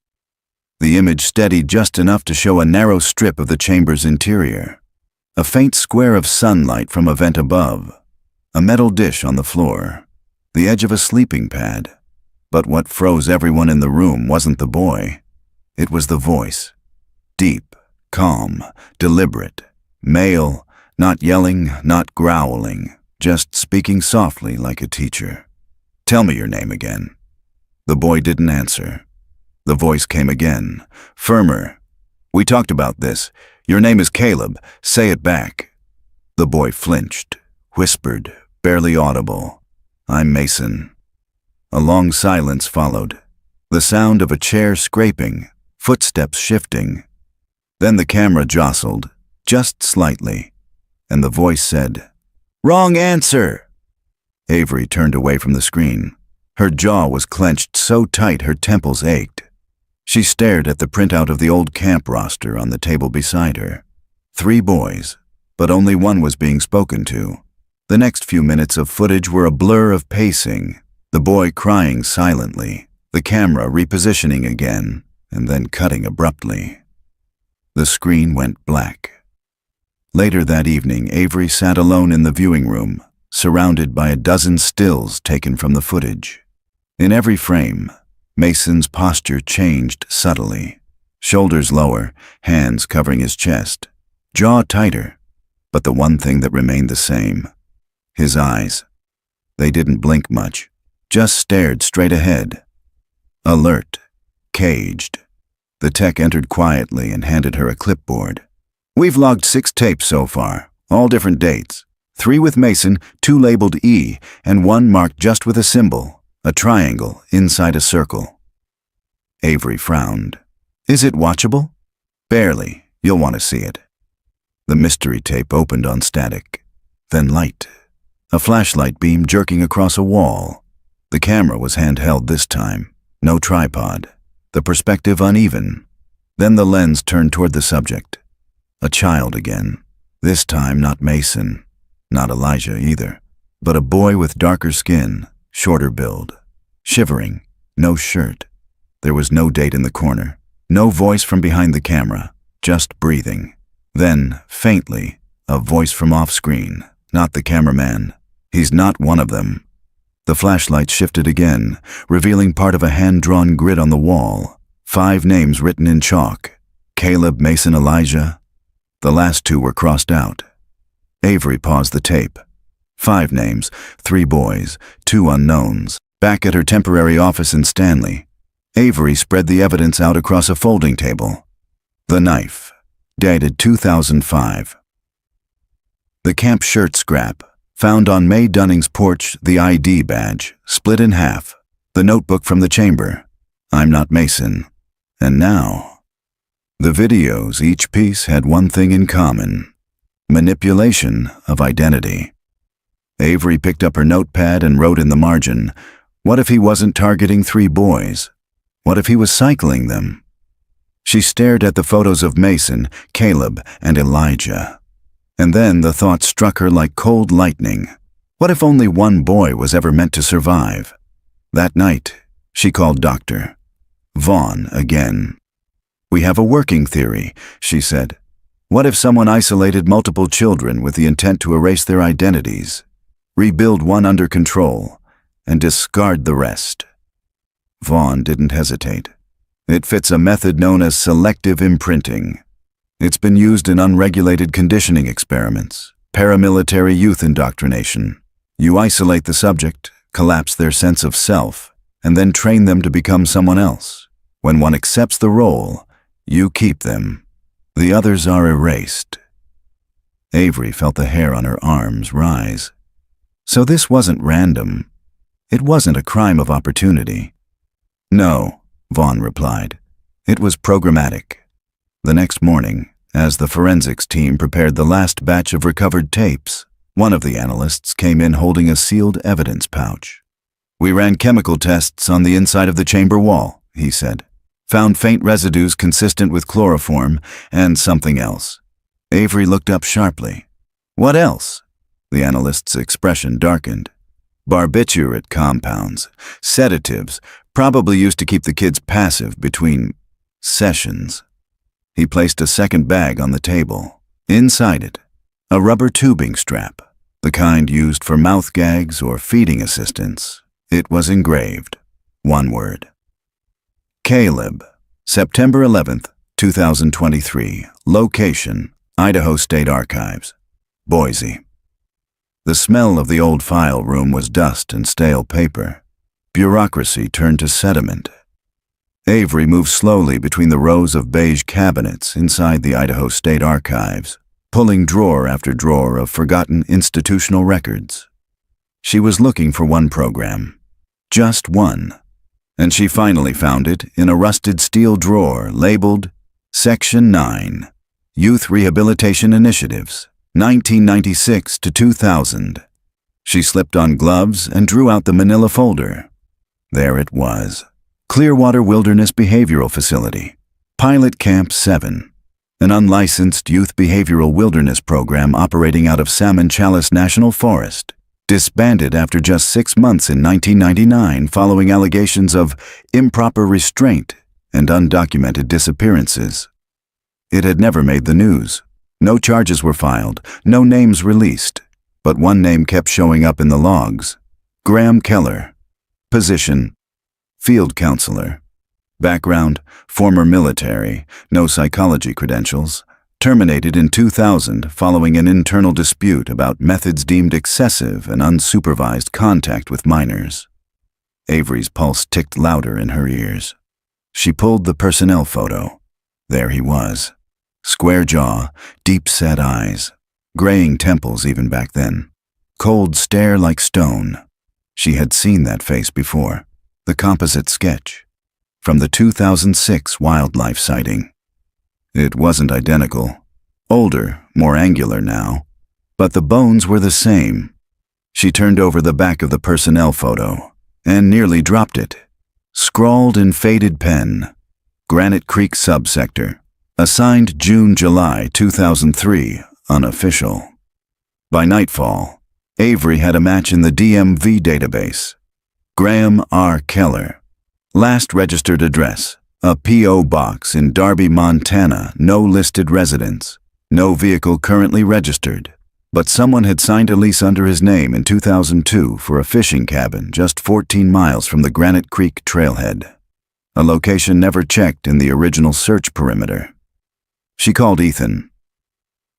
The image steadied just enough to show a narrow strip of the chamber's interior. A faint square of sunlight from a vent above. A metal dish on the floor. The edge of a sleeping pad. But what froze everyone in the room wasn't the boy. It was the voice. Deep, calm, deliberate. Male, not yelling, not growling, just speaking softly like a teacher. "Tell me your name again." The boy didn't answer. The voice came again, firmer. "We talked about this. Your name is Caleb. Say it back." The boy flinched, whispered, barely audible. "I'm Mason." A long silence followed. The sound of a chair scraping, footsteps shifting. Then the camera jostled, just slightly, and the voice said, "Wrong answer!" Avery turned away from the screen. Her jaw was clenched so tight her temples ached. She stared at the printout of the old camp roster on the table beside her. 3 boys, but only one was being spoken to. The next few minutes of footage were a blur of pacing, the boy crying silently, the camera repositioning again, and then cutting abruptly. The screen went black. Later that evening, Avery sat alone in the viewing room, surrounded by a dozen stills taken from the footage. In every frame, Mason's posture changed subtly. Shoulders lower, hands covering his chest, jaw tighter, but the one thing that remained the same, his eyes. They didn't blink much, just stared straight ahead. Alert, caged. The tech entered quietly and handed her a clipboard. "We've logged 6 tapes so far, all different dates. 3 with Mason, 2 labeled E, and 1 marked just with a symbol, a triangle inside a circle." Avery frowned. "Is it watchable?" "Barely. You'll want to see it." The mystery tape opened on static. Then light. A flashlight beam jerking across a wall. The camera was handheld this time, no tripod. The perspective uneven. Then the lens turned toward the subject. A child again. This time not Mason, not Elijah either, but a boy with darker skin, shorter build. Shivering, no shirt. There was no date in the corner, no voice from behind the camera, just breathing. Then, faintly, a voice from off-screen, not the cameraman. "He's not one of them." The flashlight shifted again, revealing part of a hand-drawn grid on the wall. 5 names written in chalk. Caleb, Mason, Elijah. The last 2 were crossed out. Avery paused the tape. 5 names, 3 boys, 2 unknowns. Back at her temporary office in Stanley, Avery spread the evidence out across a folding table. The knife, dated 2005. The camp shirt scrap, found on Mae Dunning's porch, the ID badge, split in half, the notebook from the chamber. "I'm not Mason." And now, the videos, each piece had one thing in common: manipulation of identity. Avery picked up her notepad and wrote in the margin, what if he wasn't targeting 3 boys? What if he was cycling them? She stared at the photos of Mason, Caleb, and Elijah. And then the thought struck her like cold lightning. What if only one boy was ever meant to survive? That night, she called Dr. Vaughn again. "We have a working theory," she said. What if someone isolated multiple children with the intent to erase their identities, rebuild one under control, and discard the rest? Vaughn didn't hesitate. It fits a method known as selective imprinting. It's been used in unregulated conditioning experiments, paramilitary youth indoctrination. You isolate the subject, collapse their sense of self, and then train them to become someone else. When one accepts the role, you keep them. The others are erased. Avery felt the hair on her arms rise. So this wasn't random. It wasn't a crime of opportunity. No, Vaughn replied. It was programmatic. The next morning, as the forensics team prepared the last batch of recovered tapes, one of the analysts came in holding a sealed evidence pouch. We ran chemical tests on the inside of the chamber wall, he said. Found faint residues consistent with chloroform and something else. Avery looked up sharply. What else? The analyst's expression darkened. Barbiturate compounds, sedatives, probably used to keep the kids passive between sessions. He placed a second bag on the table. Inside it, a rubber tubing strap, the kind used for mouth gags or feeding assistance. It was engraved. One word. Caleb, September 11th, 2023. Location, Idaho State Archives, Boise. The smell of the old file room was dust and stale paper. Bureaucracy turned to sediment. Avery moved slowly between the rows of beige cabinets inside the Idaho State Archives, pulling drawer after drawer of forgotten institutional records. She was looking for one program. Just one. And she finally found it in a rusted steel drawer labeled Section 9, Youth Rehabilitation Initiatives, 1996 to 2000. She slipped on gloves and drew out the manila folder. There it was. Clearwater Wilderness Behavioral Facility, Pilot Camp 7, an unlicensed youth behavioral wilderness program operating out of Salmon Chalice National Forest, disbanded after just 6 months in 1999 following allegations of improper restraint and undocumented disappearances. It had never made the news. No charges were filed, no names released, but one name kept showing up in the logs. Graham Keller. Position, field counselor. Background, former military, no psychology credentials. Terminated in 2000 following an internal dispute about methods deemed excessive and unsupervised contact with minors. Avery's pulse ticked louder in her ears. She pulled the personnel photo. There he was. Square jaw, deep-set eyes, graying temples even back then. Cold stare like stone. She had seen that face before. The composite sketch from the 2006 wildlife sighting. It wasn't identical. Older, more angular now. But the bones were the same. She turned over the back of the personnel photo and nearly dropped it. Scrawled in faded pen, Granite Creek subsector. Assigned June-July 2003, unofficial. By nightfall, Avery had a match in the DMV database. Graham R. Keller. Last registered address, a P.O. box in Darby, Montana, no listed residence, no vehicle currently registered, but someone had signed a lease under his name in 2002 for a fishing cabin just 14 miles from the Granite Creek trailhead, a location never checked in the original search perimeter. She called Ethan.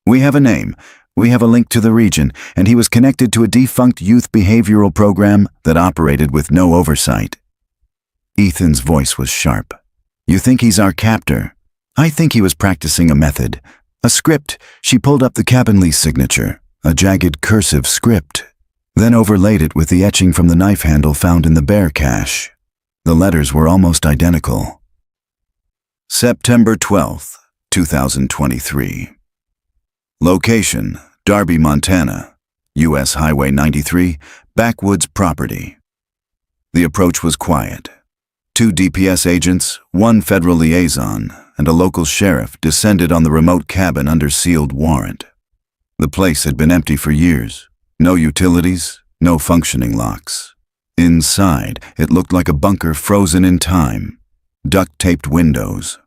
We have a name. We have a link to the region, and he was connected to a defunct youth behavioral program that operated with no oversight. Ethan's voice was sharp. You think he's our captor? I think he was practicing a method. A script. She pulled up the cabin lease signature, a jagged cursive script, then overlaid it with the etching from the knife handle found in the bear cache. The letters were almost identical. September 12th, 2023. Location, Darby, Montana, U.S. Highway 93, backwoods property. The approach was quiet. 2 DPS agents, 1 federal liaison, and a local sheriff descended on the remote cabin under sealed warrant. The place had been empty for years. No utilities, no functioning locks. Inside, it looked like a bunker frozen in time. Duct-taped windows,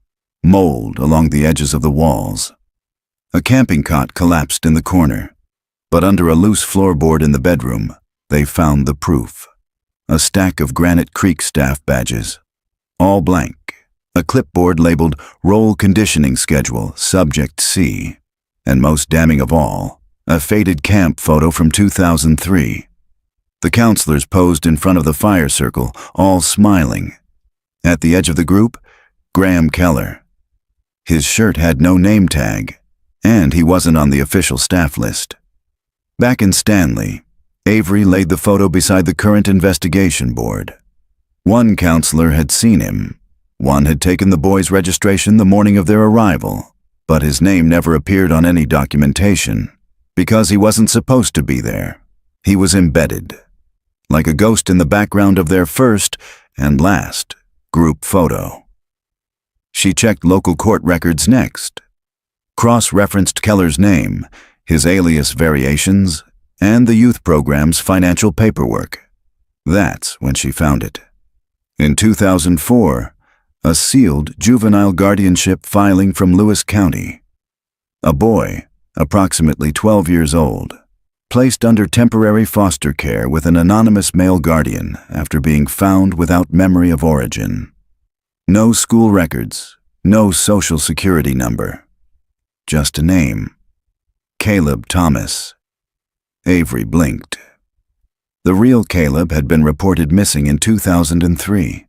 mold along the edges of the walls. A camping cot collapsed in the corner, but under a loose floorboard in the bedroom, they found the proof. A stack of Granite Creek staff badges, all blank. A clipboard labeled Roll Conditioning Schedule, Subject C, and most damning of all, a faded camp photo from 2003. The counselors posed in front of the fire circle, all smiling. At the edge of the group, Graham Keller. His shirt had no name tag, and he wasn't on the official staff list. Back in Stanley, Avery laid the photo beside the current investigation board. One counselor had seen him. One had taken the boys' registration the morning of their arrival, but his name never appeared on any documentation, because he wasn't supposed to be there. He was embedded, like a ghost in the background of their first and last group photo. She checked local court records next, cross-referenced Keller's name, his alias variations, and the youth program's financial paperwork. That's when she found it. In 2004, a sealed juvenile guardianship filing from Lewis County. A boy, approximately 12 years old, placed under temporary foster care with an anonymous male guardian after being found without memory of origin. No school records, no social security number. Just a name. Caleb Thomas. Avery blinked. The real Caleb had been reported missing in 2003.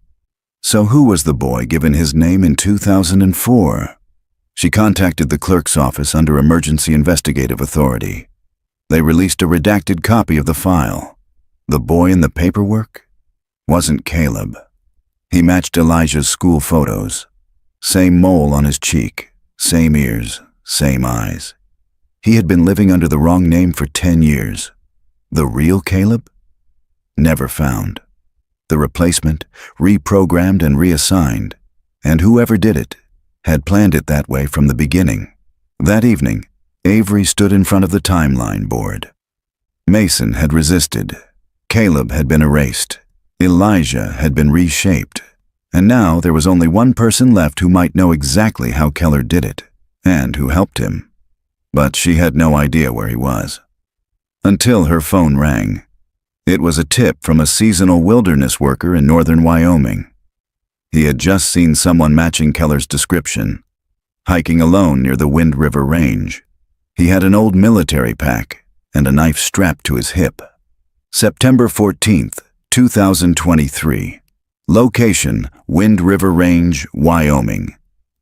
So who was the boy given his name in 2004? She contacted the clerk's office under Emergency Investigative Authority. They released a redacted copy of the file. The boy in the paperwork wasn't Caleb. He matched Elijah's school photos. Same mole on his cheek, same ears, same eyes. He had been living under the wrong name for 10 years. The real Caleb? Never found. The replacement, reprogrammed and reassigned, and whoever did it had planned it that way from the beginning. That evening, Avery stood in front of the timeline board. Mason had resisted. Caleb had been erased. Elijah had been reshaped. And now there was only one person left who might know exactly how Keller did it, and who helped him. But she had no idea where he was. Until her phone rang. It was a tip from a seasonal wilderness worker in northern Wyoming. He had just seen someone matching Keller's description, hiking alone near the Wind River Range. He had an old military pack and a knife strapped to his hip. September 14th, 2023. Location, Wind River Range, Wyoming.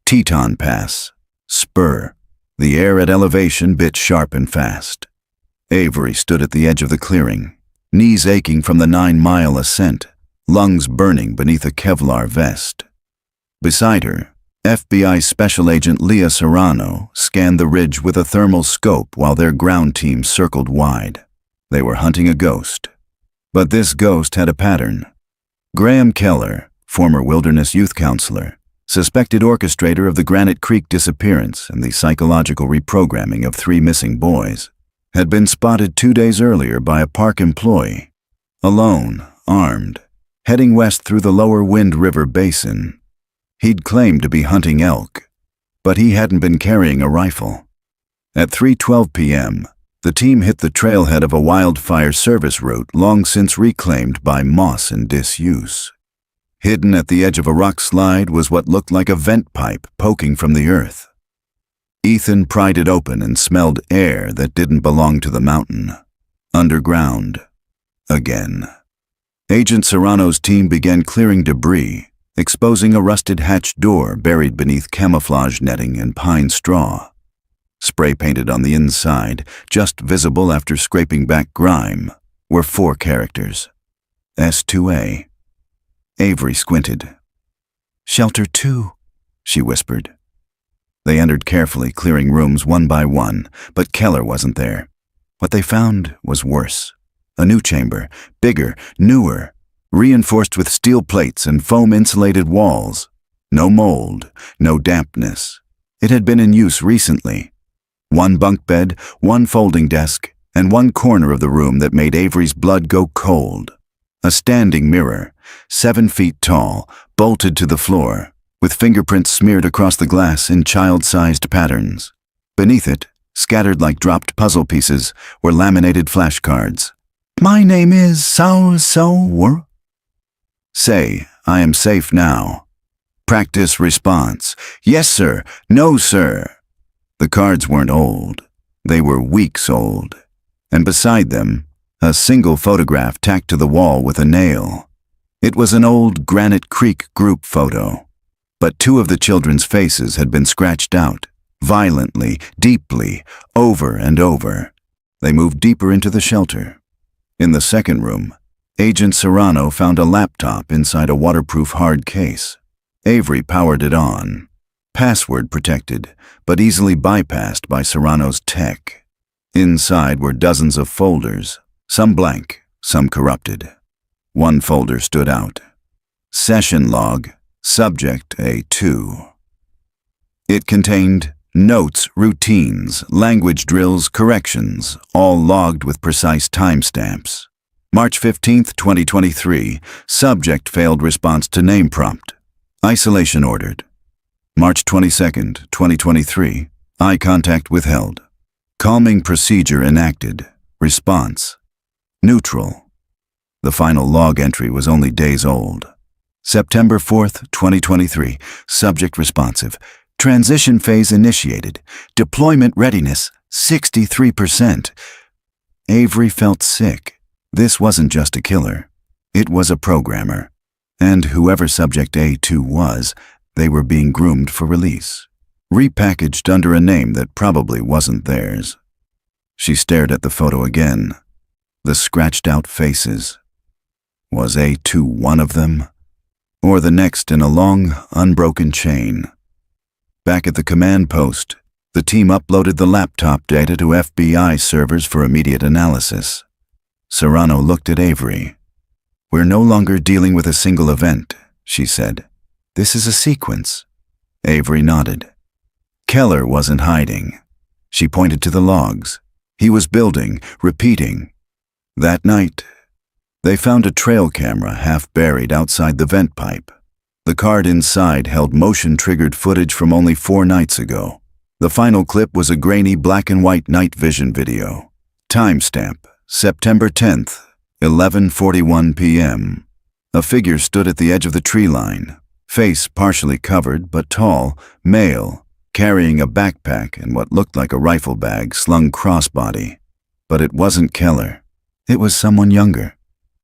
Teton Pass. Spur. The air at elevation bit sharp and fast. Avery stood at the edge of the clearing, knees aching from the 9-mile ascent, lungs burning beneath a Kevlar vest. Beside her, FBI Special Agent Leah Serrano scanned the ridge with a thermal scope while their ground team circled wide. They were hunting a ghost. But this ghost had a pattern. Graham Keller, former wilderness youth counselor, suspected orchestrator of the Granite Creek disappearance and the psychological reprogramming of 3 missing boys, had been spotted 2 days earlier by a park employee, alone, armed, heading west through the lower Wind River Basin. He'd claimed to be hunting elk, but he hadn't been carrying a rifle. At 3:12 p.m., the team hit the trailhead of a wildfire service route long since reclaimed by moss and disuse. Hidden at the edge of a rock slide was what looked like a vent pipe poking from the earth. Ethan pried it open and smelled air that didn't belong to the mountain. Underground. Again. Agent Serrano's team began clearing debris, exposing a rusted hatch door buried beneath camouflage netting and pine straw. Spray painted on the inside, just visible after scraping back grime, were 4 characters. S2A. Avery squinted. "Shelter 2, she whispered. They entered carefully, clearing rooms one by one, but Keller wasn't there. What they found was worse. A new chamber, bigger, newer, reinforced with steel plates and foam-insulated walls. No mold, no dampness. It had been in use recently. 1 bunk bed, 1 folding desk, and 1 corner of the room that made Avery's blood go cold. A standing mirror, 7 feet tall, bolted to the floor, with fingerprints smeared across the glass in child-sized patterns. Beneath it, scattered like dropped puzzle pieces, were laminated flashcards. My name is so. Say, I am safe now. Practice response. Yes, sir. No, sir. The cards weren't old. They were weeks old. And beside them, a single photograph tacked to the wall with a nail. It was an old Granite Creek group photo. But two of the children's faces had been scratched out, violently, deeply, over and over. They moved deeper into the shelter. In the second room, Agent Serrano found a laptop inside a waterproof hard case. Avery powered it on. Password protected, but easily bypassed by Serrano's tech. Inside were dozens of folders, some blank, some corrupted. One folder stood out. Session log, subject A2. It contained notes, routines, language drills, corrections, all logged with precise timestamps. March 15, 2023, subject failed response to name prompt. Isolation ordered. March 22, 2023, eye contact withheld. Calming procedure enacted. Response. Neutral. The final log entry was only days old. September 4th, 2023, subject responsive. Transition phase initiated. Deployment readiness, 63%. Avery felt sick. This wasn't just a killer. It was a programmer. And whoever subject A2 was, they were being groomed for release. Repackaged under a name that probably wasn't theirs. She stared at the photo again. The scratched-out faces. Was A2 one of them? Or the next in a long, unbroken chain? Back at the command post, the team uploaded the laptop data to FBI servers for immediate analysis. Serrano looked at Avery. We're no longer dealing with a single event, she said. This is a sequence. Avery nodded. Keller wasn't hiding. She pointed to the logs. He was building, repeating. That night, they found a trail camera half buried outside the vent pipe. The card inside held motion-triggered footage from only 4 nights ago. The final clip was a grainy black and white night vision video. Timestamp, September 10th, 11:41 p.m. A figure stood at the edge of the tree line, face partially covered but tall, male, carrying a backpack and what looked like a rifle bag slung crossbody. But it wasn't Keller. It was someone younger,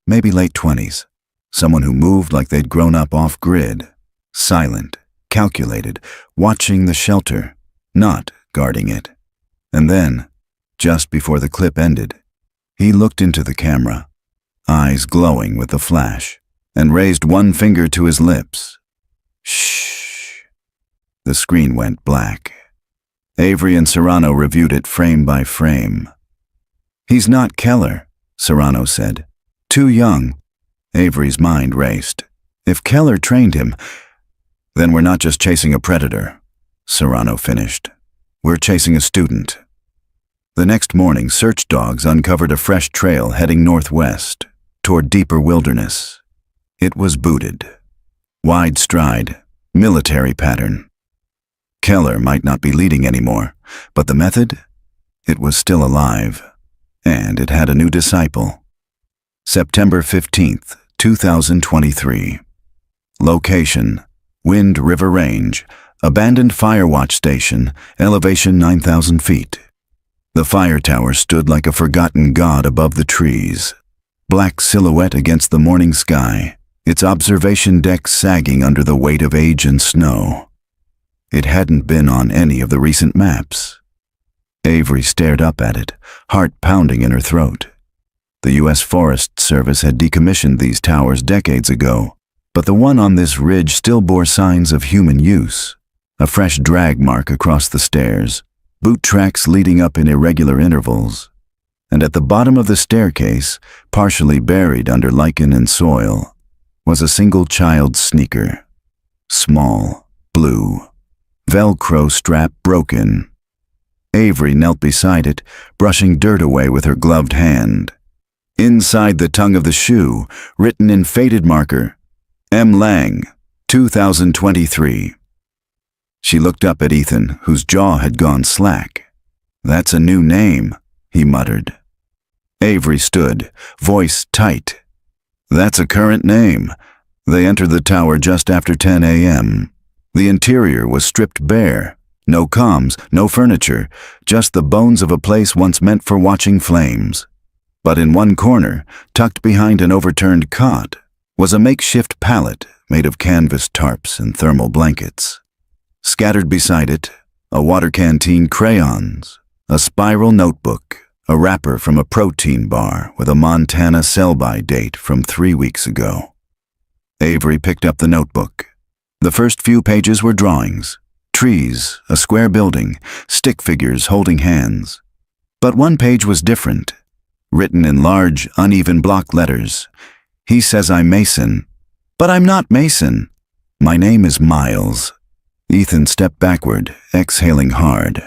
maybe late 20s. Someone who moved like they'd grown up off-grid, silent, calculated, watching the shelter, not guarding it. And then, just before the clip ended, he looked into the camera, eyes glowing with the flash, and raised one finger to his lips. Shh. The screen went black. Avery and Serrano reviewed it frame by frame. He's not Keller, Serrano said. Too young. Avery's mind raced. If Keller trained him, then we're not just chasing a predator, Serrano finished. We're chasing a student. The next morning, search dogs uncovered a fresh trail heading northwest, toward deeper wilderness. It was booted. Wide stride, military pattern. Keller might not be leading anymore, but the method? It was still alive, and it had a new disciple. September 15th, 2023. Location, Wind River Range, abandoned Firewatch station, elevation 9,000 feet. The fire tower stood like a forgotten god above the trees, black silhouette against the morning sky, its observation deck sagging under the weight of age and snow. It hadn't been on any of the recent maps. Avery stared up at it, heart pounding in her throat. The U.S. Forest Service had decommissioned these towers decades ago, but the one on this ridge still bore signs of human use. A fresh drag mark across the stairs, boot tracks leading up in irregular intervals. And at the bottom of the staircase, partially buried under lichen and soil, was a single child's sneaker. Small, blue, Velcro strap broken. Avery knelt beside it, brushing dirt away with her gloved hand. Inside the tongue of the shoe, written in faded marker, M. Lang, 2023. She looked up at Ethan, whose jaw had gone slack. "That's a new name," he muttered. Avery stood, voice tight. "That's a current name." They entered the tower just after 10 a.m. The interior was stripped bare. No comms, no furniture, just the bones of a place once meant for watching flames. But in one corner, tucked behind an overturned cot, was a makeshift pallet made of canvas tarps and thermal blankets. Scattered beside it, a water canteen, crayons, a spiral notebook, a wrapper from a protein bar with a Montana sell-by date from 3 weeks ago. Avery picked up the notebook. The first few pages were drawings. Trees, a square building, stick figures holding hands. But one page was different. Written in large, uneven block letters. "He says I'm Mason. But I'm not Mason. My name is Miles." Ethan stepped backward, exhaling hard.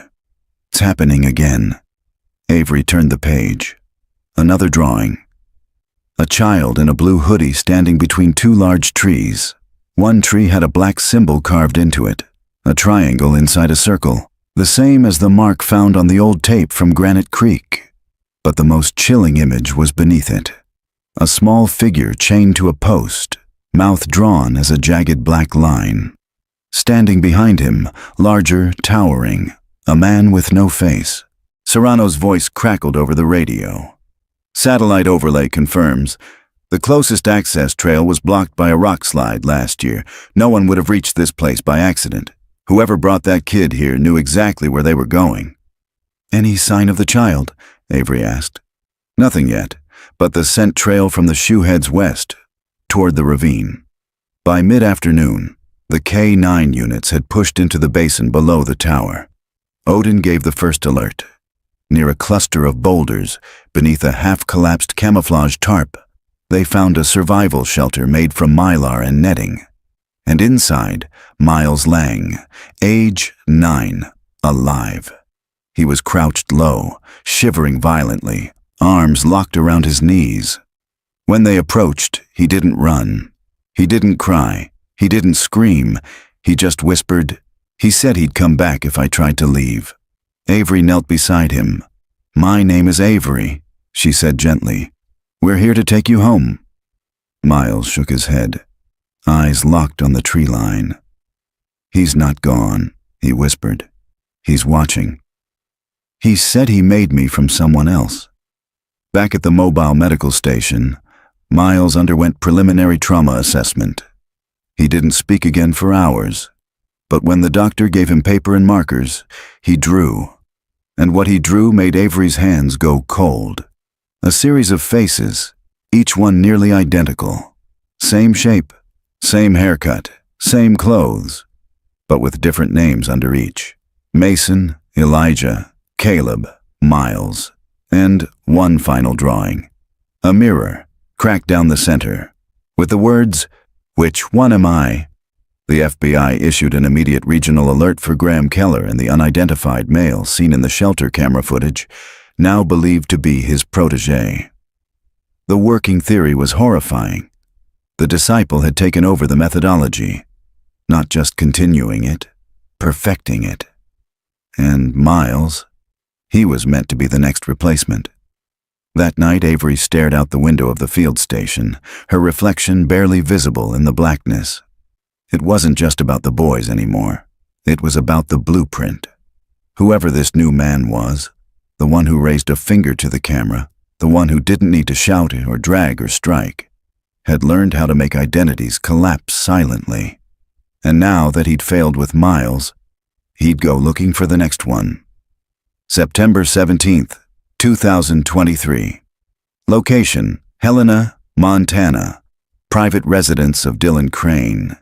"It's happening again." Avery turned the page. Another drawing. A child in a blue hoodie standing between two large trees. One tree had a black symbol carved into it, a triangle inside a circle, the same as the mark found on the old tape from Granite Creek. But the most chilling image was beneath it. A small figure chained to a post, mouth drawn as a jagged black line. Standing behind him, larger, towering, a man with no face. Serrano's voice crackled over the radio. "Satellite overlay confirms. The closest access trail was blocked by a rock slide last year. No one would have reached this place by accident. Whoever brought that kid here knew exactly where they were going." "Any sign of the child?" Avery asked. "Nothing yet, but the scent trail from the shoe heads west, toward the ravine." By mid-afternoon, the K-9 units had pushed into the basin below the tower. Odin gave the first alert. Near a cluster of boulders, beneath a half-collapsed camouflage tarp, they found a survival shelter made from mylar and netting. And inside, Miles Lang, age 9, alive. He was crouched low, shivering violently, arms locked around his knees. When they approached, he didn't run. He didn't cry. He didn't scream. He just whispered, "He said he'd come back if I tried to leave." Avery knelt beside him. "My name is Avery," she said gently. "We're here to take you home." Miles shook his head, eyes locked on the tree line. "He's not gone," he whispered. "He's watching. He said he made me from someone else." Back at the mobile medical station, Miles underwent preliminary trauma assessment. He didn't speak again for hours, but when the doctor gave him paper and markers, he drew. And what he drew made Avery's hands go cold. A series of faces, each one nearly identical. Same shape, same haircut, same clothes, but with different names under each. Mason, Elijah, Caleb, Miles, and one final drawing. A mirror, cracked down the center, with the words, "Which one am I?" The FBI issued an immediate regional alert for Graham Keller and the unidentified male seen in the shelter camera footage, now believed to be his protege. The working theory was horrifying. The disciple had taken over the methodology, not just continuing it, perfecting it. And Miles, he was meant to be the next replacement. That night, Avery stared out the window of the field station, her reflection barely visible in the blackness. It wasn't just about the boys anymore. It was about the blueprint. Whoever this new man was, the one who raised a finger to the camera, the one who didn't need to shout or drag or strike, had learned how to make identities collapse silently. And now that he'd failed with Miles, he'd go looking for the next one. September 17th, 2023. Location, Helena, Montana. Private residence of Dylan Crane.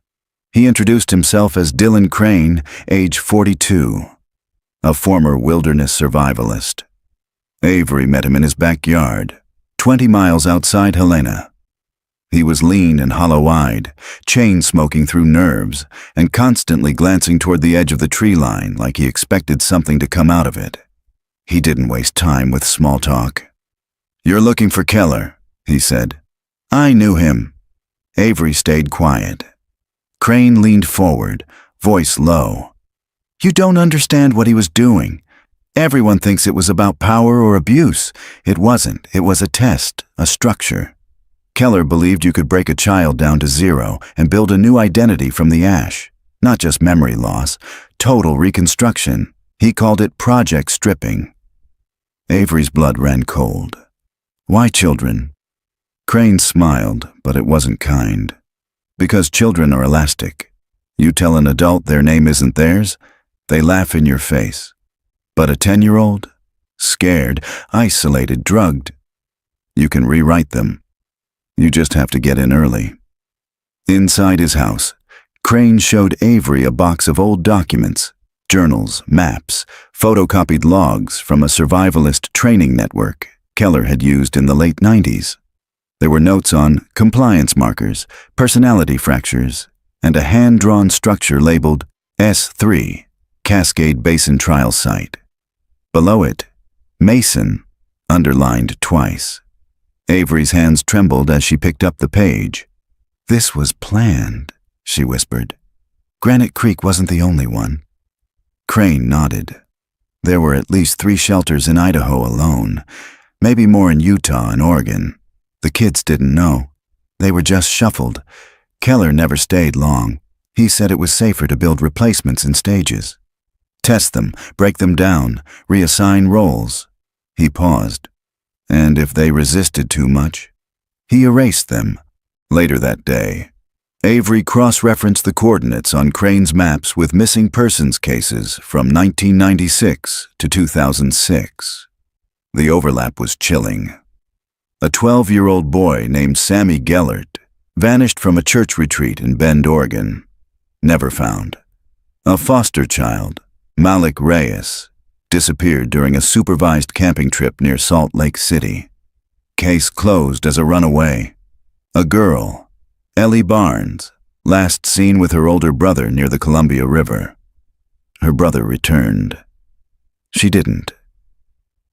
He introduced himself as Dylan Crane, age 42, a former wilderness survivalist. Avery met him in his backyard, 20 miles outside Helena. He was lean and hollow-eyed, chain-smoking through nerves, and constantly glancing toward the edge of the tree line like he expected something to come out of it. He didn't waste time with small talk. "You're looking for Keller," he said. "I knew him." Avery stayed quiet. Crane leaned forward, voice low. "You don't understand what he was doing. Everyone thinks it was about power or abuse. It wasn't. It was a test, a structure. Keller believed you could break a child down to zero and build a new identity from the ash. Not just memory loss, total reconstruction. He called it project stripping. Avery's blood ran cold. Why children? Crane smiled, but it wasn't kind. Because children are elastic. You tell an adult their name isn't theirs, they laugh in your face. But a 10-year-old? Scared, isolated, drugged. You can rewrite them. You just have to get in early. Inside his house, Crane showed Avery a box of old documents, journals, maps, photocopied logs from a survivalist training network Keller had used in the late 90s. There were notes on compliance markers, personality fractures, and a hand-drawn structure labeled S3, Cascade Basin Trial Site. Below it, Mason, underlined twice. Avery's hands trembled as she picked up the page. This was planned, she whispered. Granite Creek wasn't the only one. Crane nodded. There were at least 3 shelters in Idaho alone, maybe more in Utah and Oregon. The kids didn't know. They were just shuffled. Keller never stayed long. He said it was safer to build replacements in stages. Test them, break them down, reassign roles. He paused. And if they resisted too much, he erased them. Later that day, Avery cross-referenced the coordinates on Crane's maps with missing persons cases from 1996 to 2006. The overlap was chilling. A 12-year-old boy named Sammy Gellert vanished from a church retreat in Bend, Oregon. Never found. A foster child, Malik Reyes, disappeared during a supervised camping trip near Salt Lake City. Case closed as a runaway. A girl, Ellie Barnes, last seen with her older brother near the Columbia River. Her brother returned. She didn't.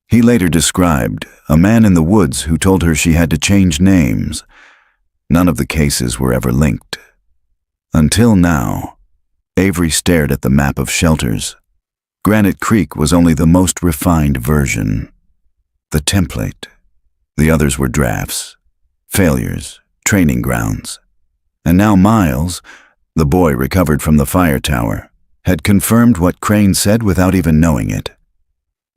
He later described a man in the woods who told her she had to change names. None of the cases were ever linked. Until now, Avery stared at the map of shelters. Granite Creek was only the most refined version. The template. The others were drafts, failures, training grounds. And now Miles, the boy recovered from the fire tower, had confirmed what Crane said without even knowing it.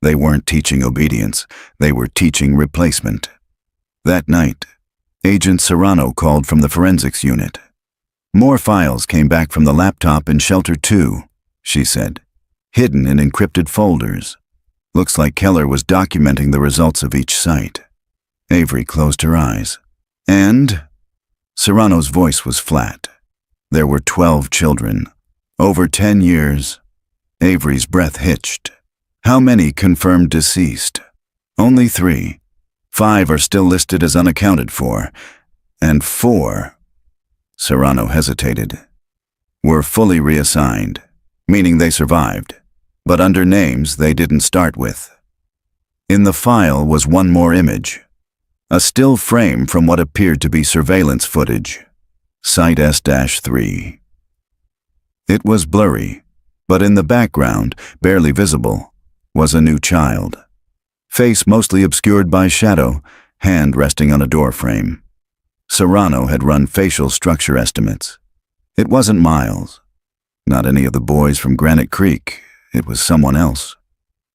They weren't teaching obedience, they were teaching replacement. That night, Agent Serrano called from the forensics unit. More files came back from the laptop in Shelter 2, she said, hidden in encrypted folders. Looks like Keller was documenting the results of each site. Avery closed her eyes. And? Serrano's voice was flat. There were 12 children. Over 10 years. Avery's breath hitched. How many confirmed deceased? Only 3. 5 are still listed as unaccounted for. And 4, Serrano hesitated, were fully reassigned, meaning they survived, but under names they didn't start with. In the file was one more image. A still frame from what appeared to be surveillance footage. Site S-3. It was blurry, but in the background, barely visible, was a new child. Face mostly obscured by shadow, hand resting on a doorframe. Serrano had run facial structure estimates. It wasn't Miles. Not any of the boys from Granite Creek. It was someone else.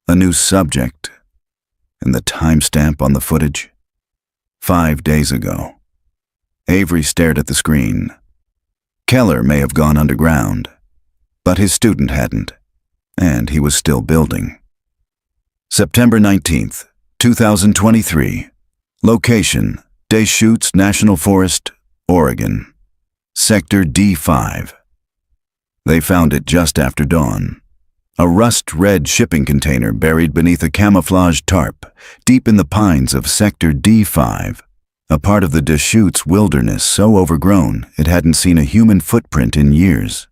A new subject. And the timestamp on the footage? 5 days ago. Avery stared at the screen. Keller may have gone underground, but his student hadn't, and he was still building. September 19th, 2023. Location, Deschutes National Forest, Oregon. Sector D5. They found it just after dawn. A rust-red shipping container buried beneath a camouflaged tarp, deep in the pines of Sector D5, a part of the Deschutes wilderness so overgrown it hadn't seen a human footprint in years.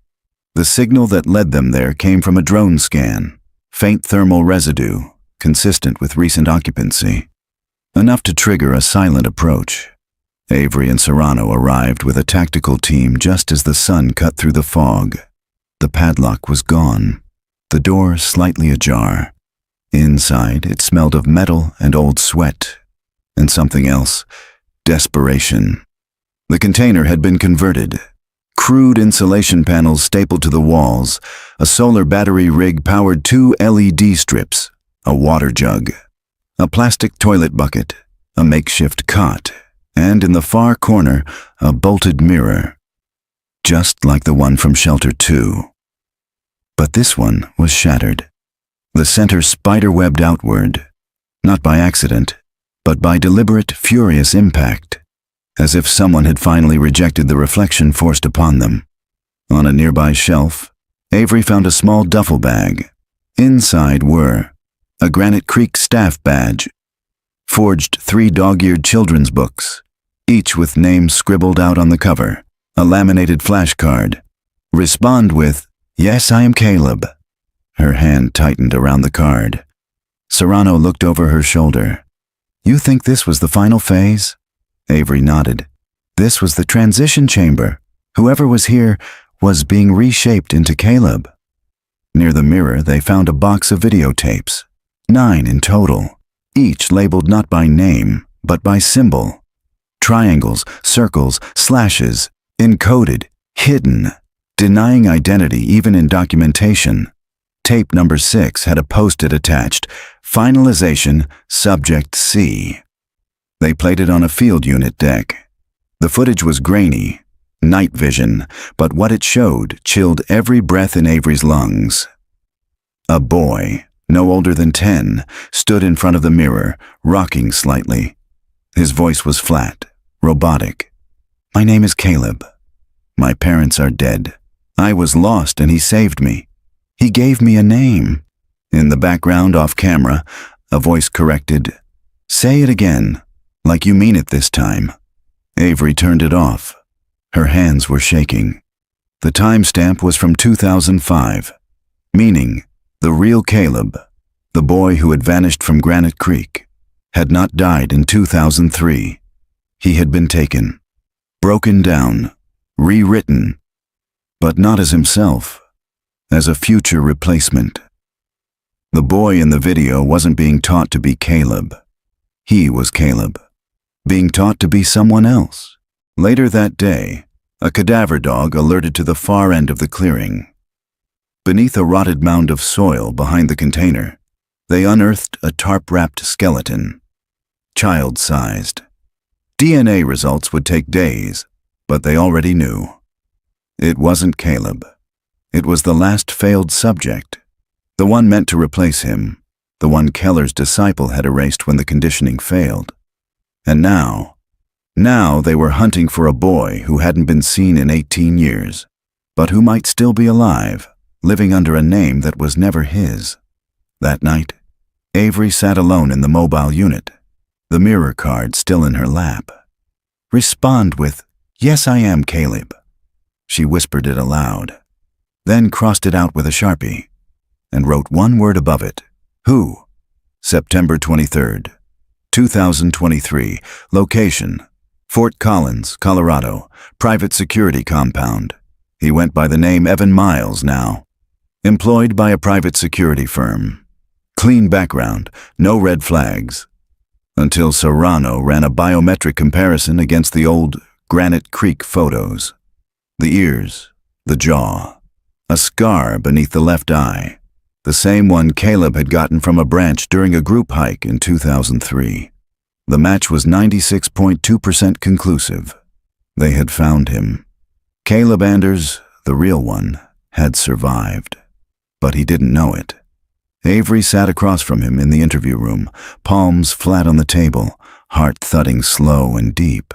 The signal that led them there came from a drone scan, faint thermal residue, consistent with recent occupancy. Enough to trigger a silent approach. Avery and Serrano arrived with a tactical team just as the sun cut through the fog. The padlock was gone, the door slightly ajar. Inside, it smelled of metal and old sweat, and something else, desperation. The container had been converted. Crude insulation panels stapled to the walls, a solar battery rig powered 2 LED strips, a water jug, a plastic toilet bucket, a makeshift cot, and in the far corner, a bolted mirror, just like the one from Shelter 2. But this one was shattered. The center spider-webbed outward, not by accident, but by deliberate, furious impact, as if someone had finally rejected the reflection forced upon them. On a nearby shelf, Avery found a small duffel bag. Inside were a Granite Creek staff badge, forged 3 dog-eared children's books, each with names scribbled out on the cover, a laminated flashcard. Respond with, "Yes, I am Caleb." Her hand tightened around the card. Serrano looked over her shoulder. "You think this was the final phase?" Avery nodded. "This was the transition chamber. Whoever was here was being reshaped into Caleb." Near the mirror, they found a box of videotapes, 9 in total, each labeled not by name, but by symbol. Triangles, circles, slashes, encoded, hidden, denying identity even in documentation. Tape number 6 had a post-it attached, "Finalization, Subject C." They played it on a field unit deck. The footage was grainy, night vision, but what it showed chilled every breath in Avery's lungs. A boy, no older than 10, stood in front of the mirror, rocking slightly. His voice was flat, robotic. "My name is Caleb. My parents are dead. I was lost and he saved me. He gave me a name." In the background, off camera, a voice corrected, "Say it again, like you mean it this time." Avery turned it off. Her hands were shaking. The timestamp was from 2005, meaning the real Caleb, the boy who had vanished from Granite Creek, had not died in 2003. He had been taken, broken down, rewritten, but not as himself, as a future replacement. The boy in the video wasn't being taught to be Caleb. He was Caleb, being taught to be someone else. Later that day, a cadaver dog alerted to the far end of the clearing. Beneath a rotted mound of soil behind the container, they unearthed a tarp-wrapped skeleton, child-sized. DNA results would take days, but they already knew. It wasn't Caleb. It was the last failed subject, the one meant to replace him, the one Keller's disciple had erased when the conditioning failed. And now they were hunting for a boy who hadn't been seen in 18 years, but who might still be alive, living under a name that was never his. That night, Avery sat alone in the mobile unit, the mirror card still in her lap. "Respond with, 'Yes, I am Caleb.'" She whispered it aloud, then crossed it out with a Sharpie, and wrote one word above it, "Who?" September 23rd, 2023, location, Fort Collins, Colorado, private security compound. He went by the name Evan Miles now. Employed by a private security firm. Clean background, no red flags. Until Serrano ran a biometric comparison against the old Granite Creek photos. The ears, the jaw, a scar beneath the left eye, the same one Caleb had gotten from a branch during a group hike in 2003. The match was 96.2% conclusive. They had found him. Caleb Anders, the real one, had survived. But he didn't know it. Avery sat across from him in the interview room, palms flat on the table, heart thudding slow and deep.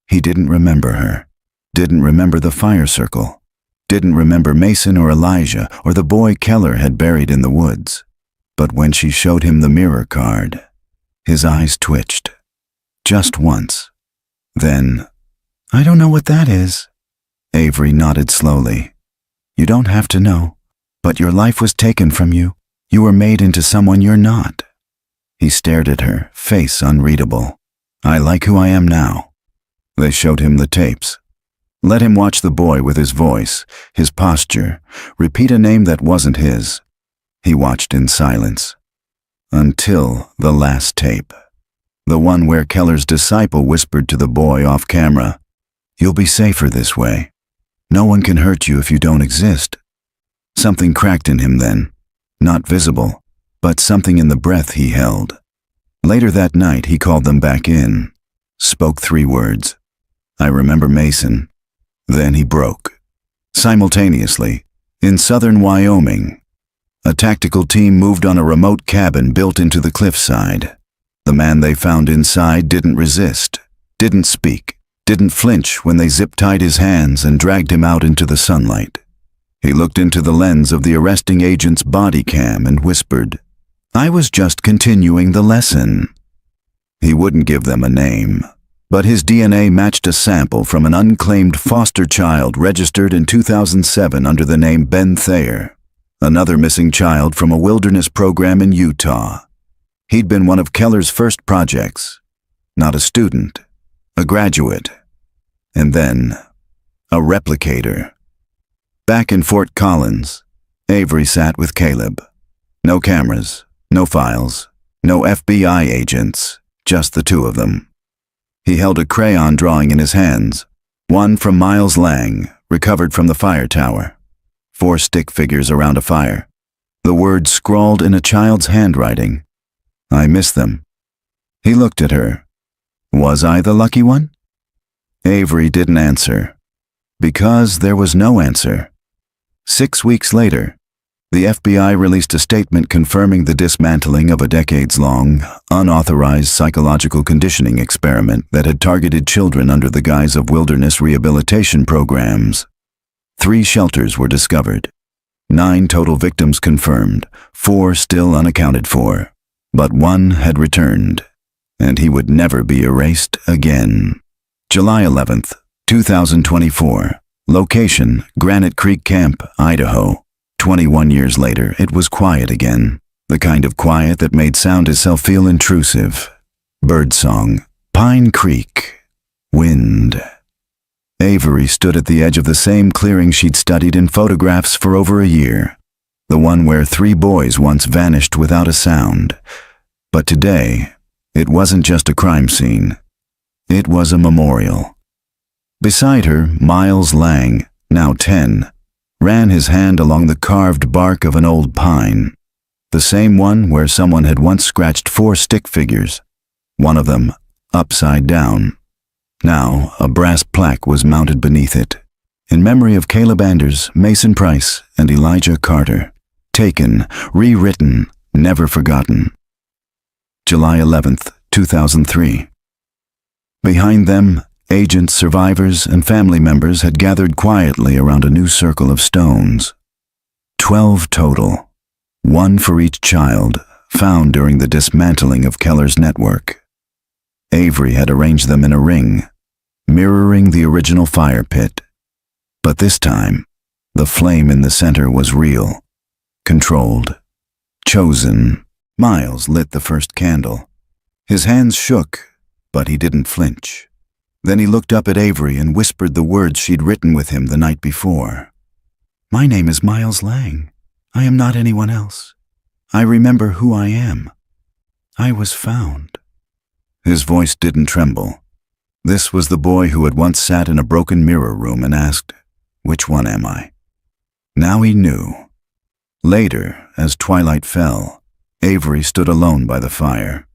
He didn't remember her. Didn't remember the fire circle. Didn't remember Mason or Elijah or the boy Keller had buried in the woods. But when she showed him the mirror card, his eyes twitched. Just once. Then, "I don't know what that is." Avery nodded slowly. "You don't have to know, but your life was taken from you. You were made into someone you're not." He stared at her, face unreadable. "I like who I am now." They showed him the tapes. Let him watch the boy with his voice, his posture, repeat a name that wasn't his. He watched in silence. Until the last tape. The one where Keller's disciple whispered to the boy off camera, "You'll be safer this way. No one can hurt you if you don't exist." Something cracked in him then. Not visible, but something in the breath he held. Later that night, he called them back in. Spoke 3 words. "I remember Mason." Then he broke. Simultaneously, in southern Wyoming, a tactical team moved on a remote cabin built into the cliffside. The man they found inside didn't resist, didn't speak, didn't flinch when they zip-tied his hands and dragged him out into the sunlight. He looked into the lens of the arresting agent's body cam and whispered, "I was just continuing the lesson." He wouldn't give them a name, but his DNA matched a sample from an unclaimed foster child registered in 2007 under the name Ben Thayer, another missing child from a wilderness program in Utah. He'd been one of Keller's first projects, not a student, a graduate, and then a replicator. Back in Fort Collins, Avery sat with Caleb. No cameras, no files, no FBI agents, just the 2 of them. He held a crayon drawing in his hands, one from Miles Lang, recovered from the fire tower. 4 stick figures around a fire. The words scrawled in a child's handwriting. "I miss them." He looked at her. Was I the lucky one? Avery didn't answer, because there was no answer. 6 weeks later, the FBI released a statement confirming the dismantling of a decades-long, unauthorized psychological conditioning experiment that had targeted children under the guise of wilderness rehabilitation programs. 3 shelters were discovered. 9 total victims confirmed, 4 still unaccounted for. But 1 had returned, and he would never be erased again. July 11th, 2024. Location, Granite Creek Camp, Idaho. 21 years later, it was quiet again. The kind of quiet that made sound itself feel intrusive. Birdsong, Pine Creek, wind. Avery stood at the edge of the same clearing she'd studied in photographs for over a year. The one where 3 boys once vanished without a sound. But today, it wasn't just a crime scene. It was a memorial. Beside her, Miles Lang, now 10, ran his hand along the carved bark of an old pine. The same one where someone had once scratched 4 stick figures, one of them upside down. Now, a brass plaque was mounted beneath it, in memory of Caleb Anders, Mason Price, and Elijah Carter. Taken, rewritten, never forgotten. July 11th, 2003. Behind them, agents, survivors, and family members had gathered quietly around a new circle of stones. 12 total, 1 for each child, found during the dismantling of Keller's network. Avery had arranged them in a ring, mirroring the original fire pit. But this time, the flame in the center was real, controlled, chosen. Miles lit the first candle. His hands shook, but he didn't flinch. Then he looked up at Avery and whispered the words she'd written with him the night before. "My name is Miles Lang. I am not anyone else. I remember who I am. I was found." His voice didn't tremble. This was the boy who had once sat in a broken mirror room and asked, "Which one am I?" Now he knew. Later, as twilight fell, Avery stood alone by the fire.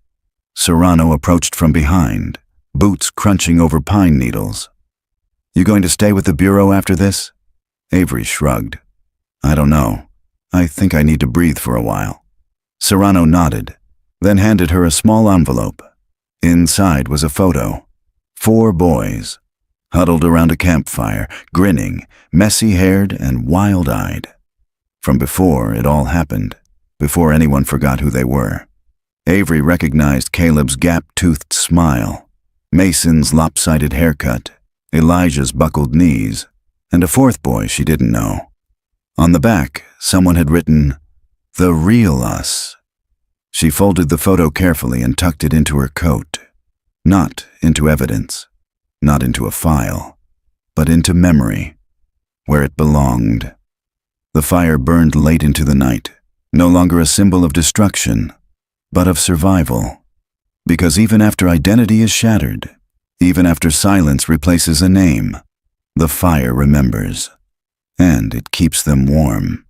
Serrano approached from behind, boots crunching over pine needles. "You going to stay with the Bureau after this?" Avery shrugged. "I don't know. I think I need to breathe for a while." Serrano nodded, then handed her a small envelope. Inside was a photo. 4 boys, huddled around a campfire, grinning, messy-haired and wild-eyed. From before it all happened, before anyone forgot who they were. Avery recognized Caleb's gap-toothed smile, Mason's lopsided haircut, Elijah's buckled knees, and a 4th boy she didn't know. On the back, someone had written, "The real us." She folded the photo carefully and tucked it into her coat. Not into evidence, not into a file, but into memory, where it belonged. The fire burned late into the night, no longer a symbol of destruction, but of survival. Because even after identity is shattered, even after silence replaces a name, the fire remembers, and it keeps them warm.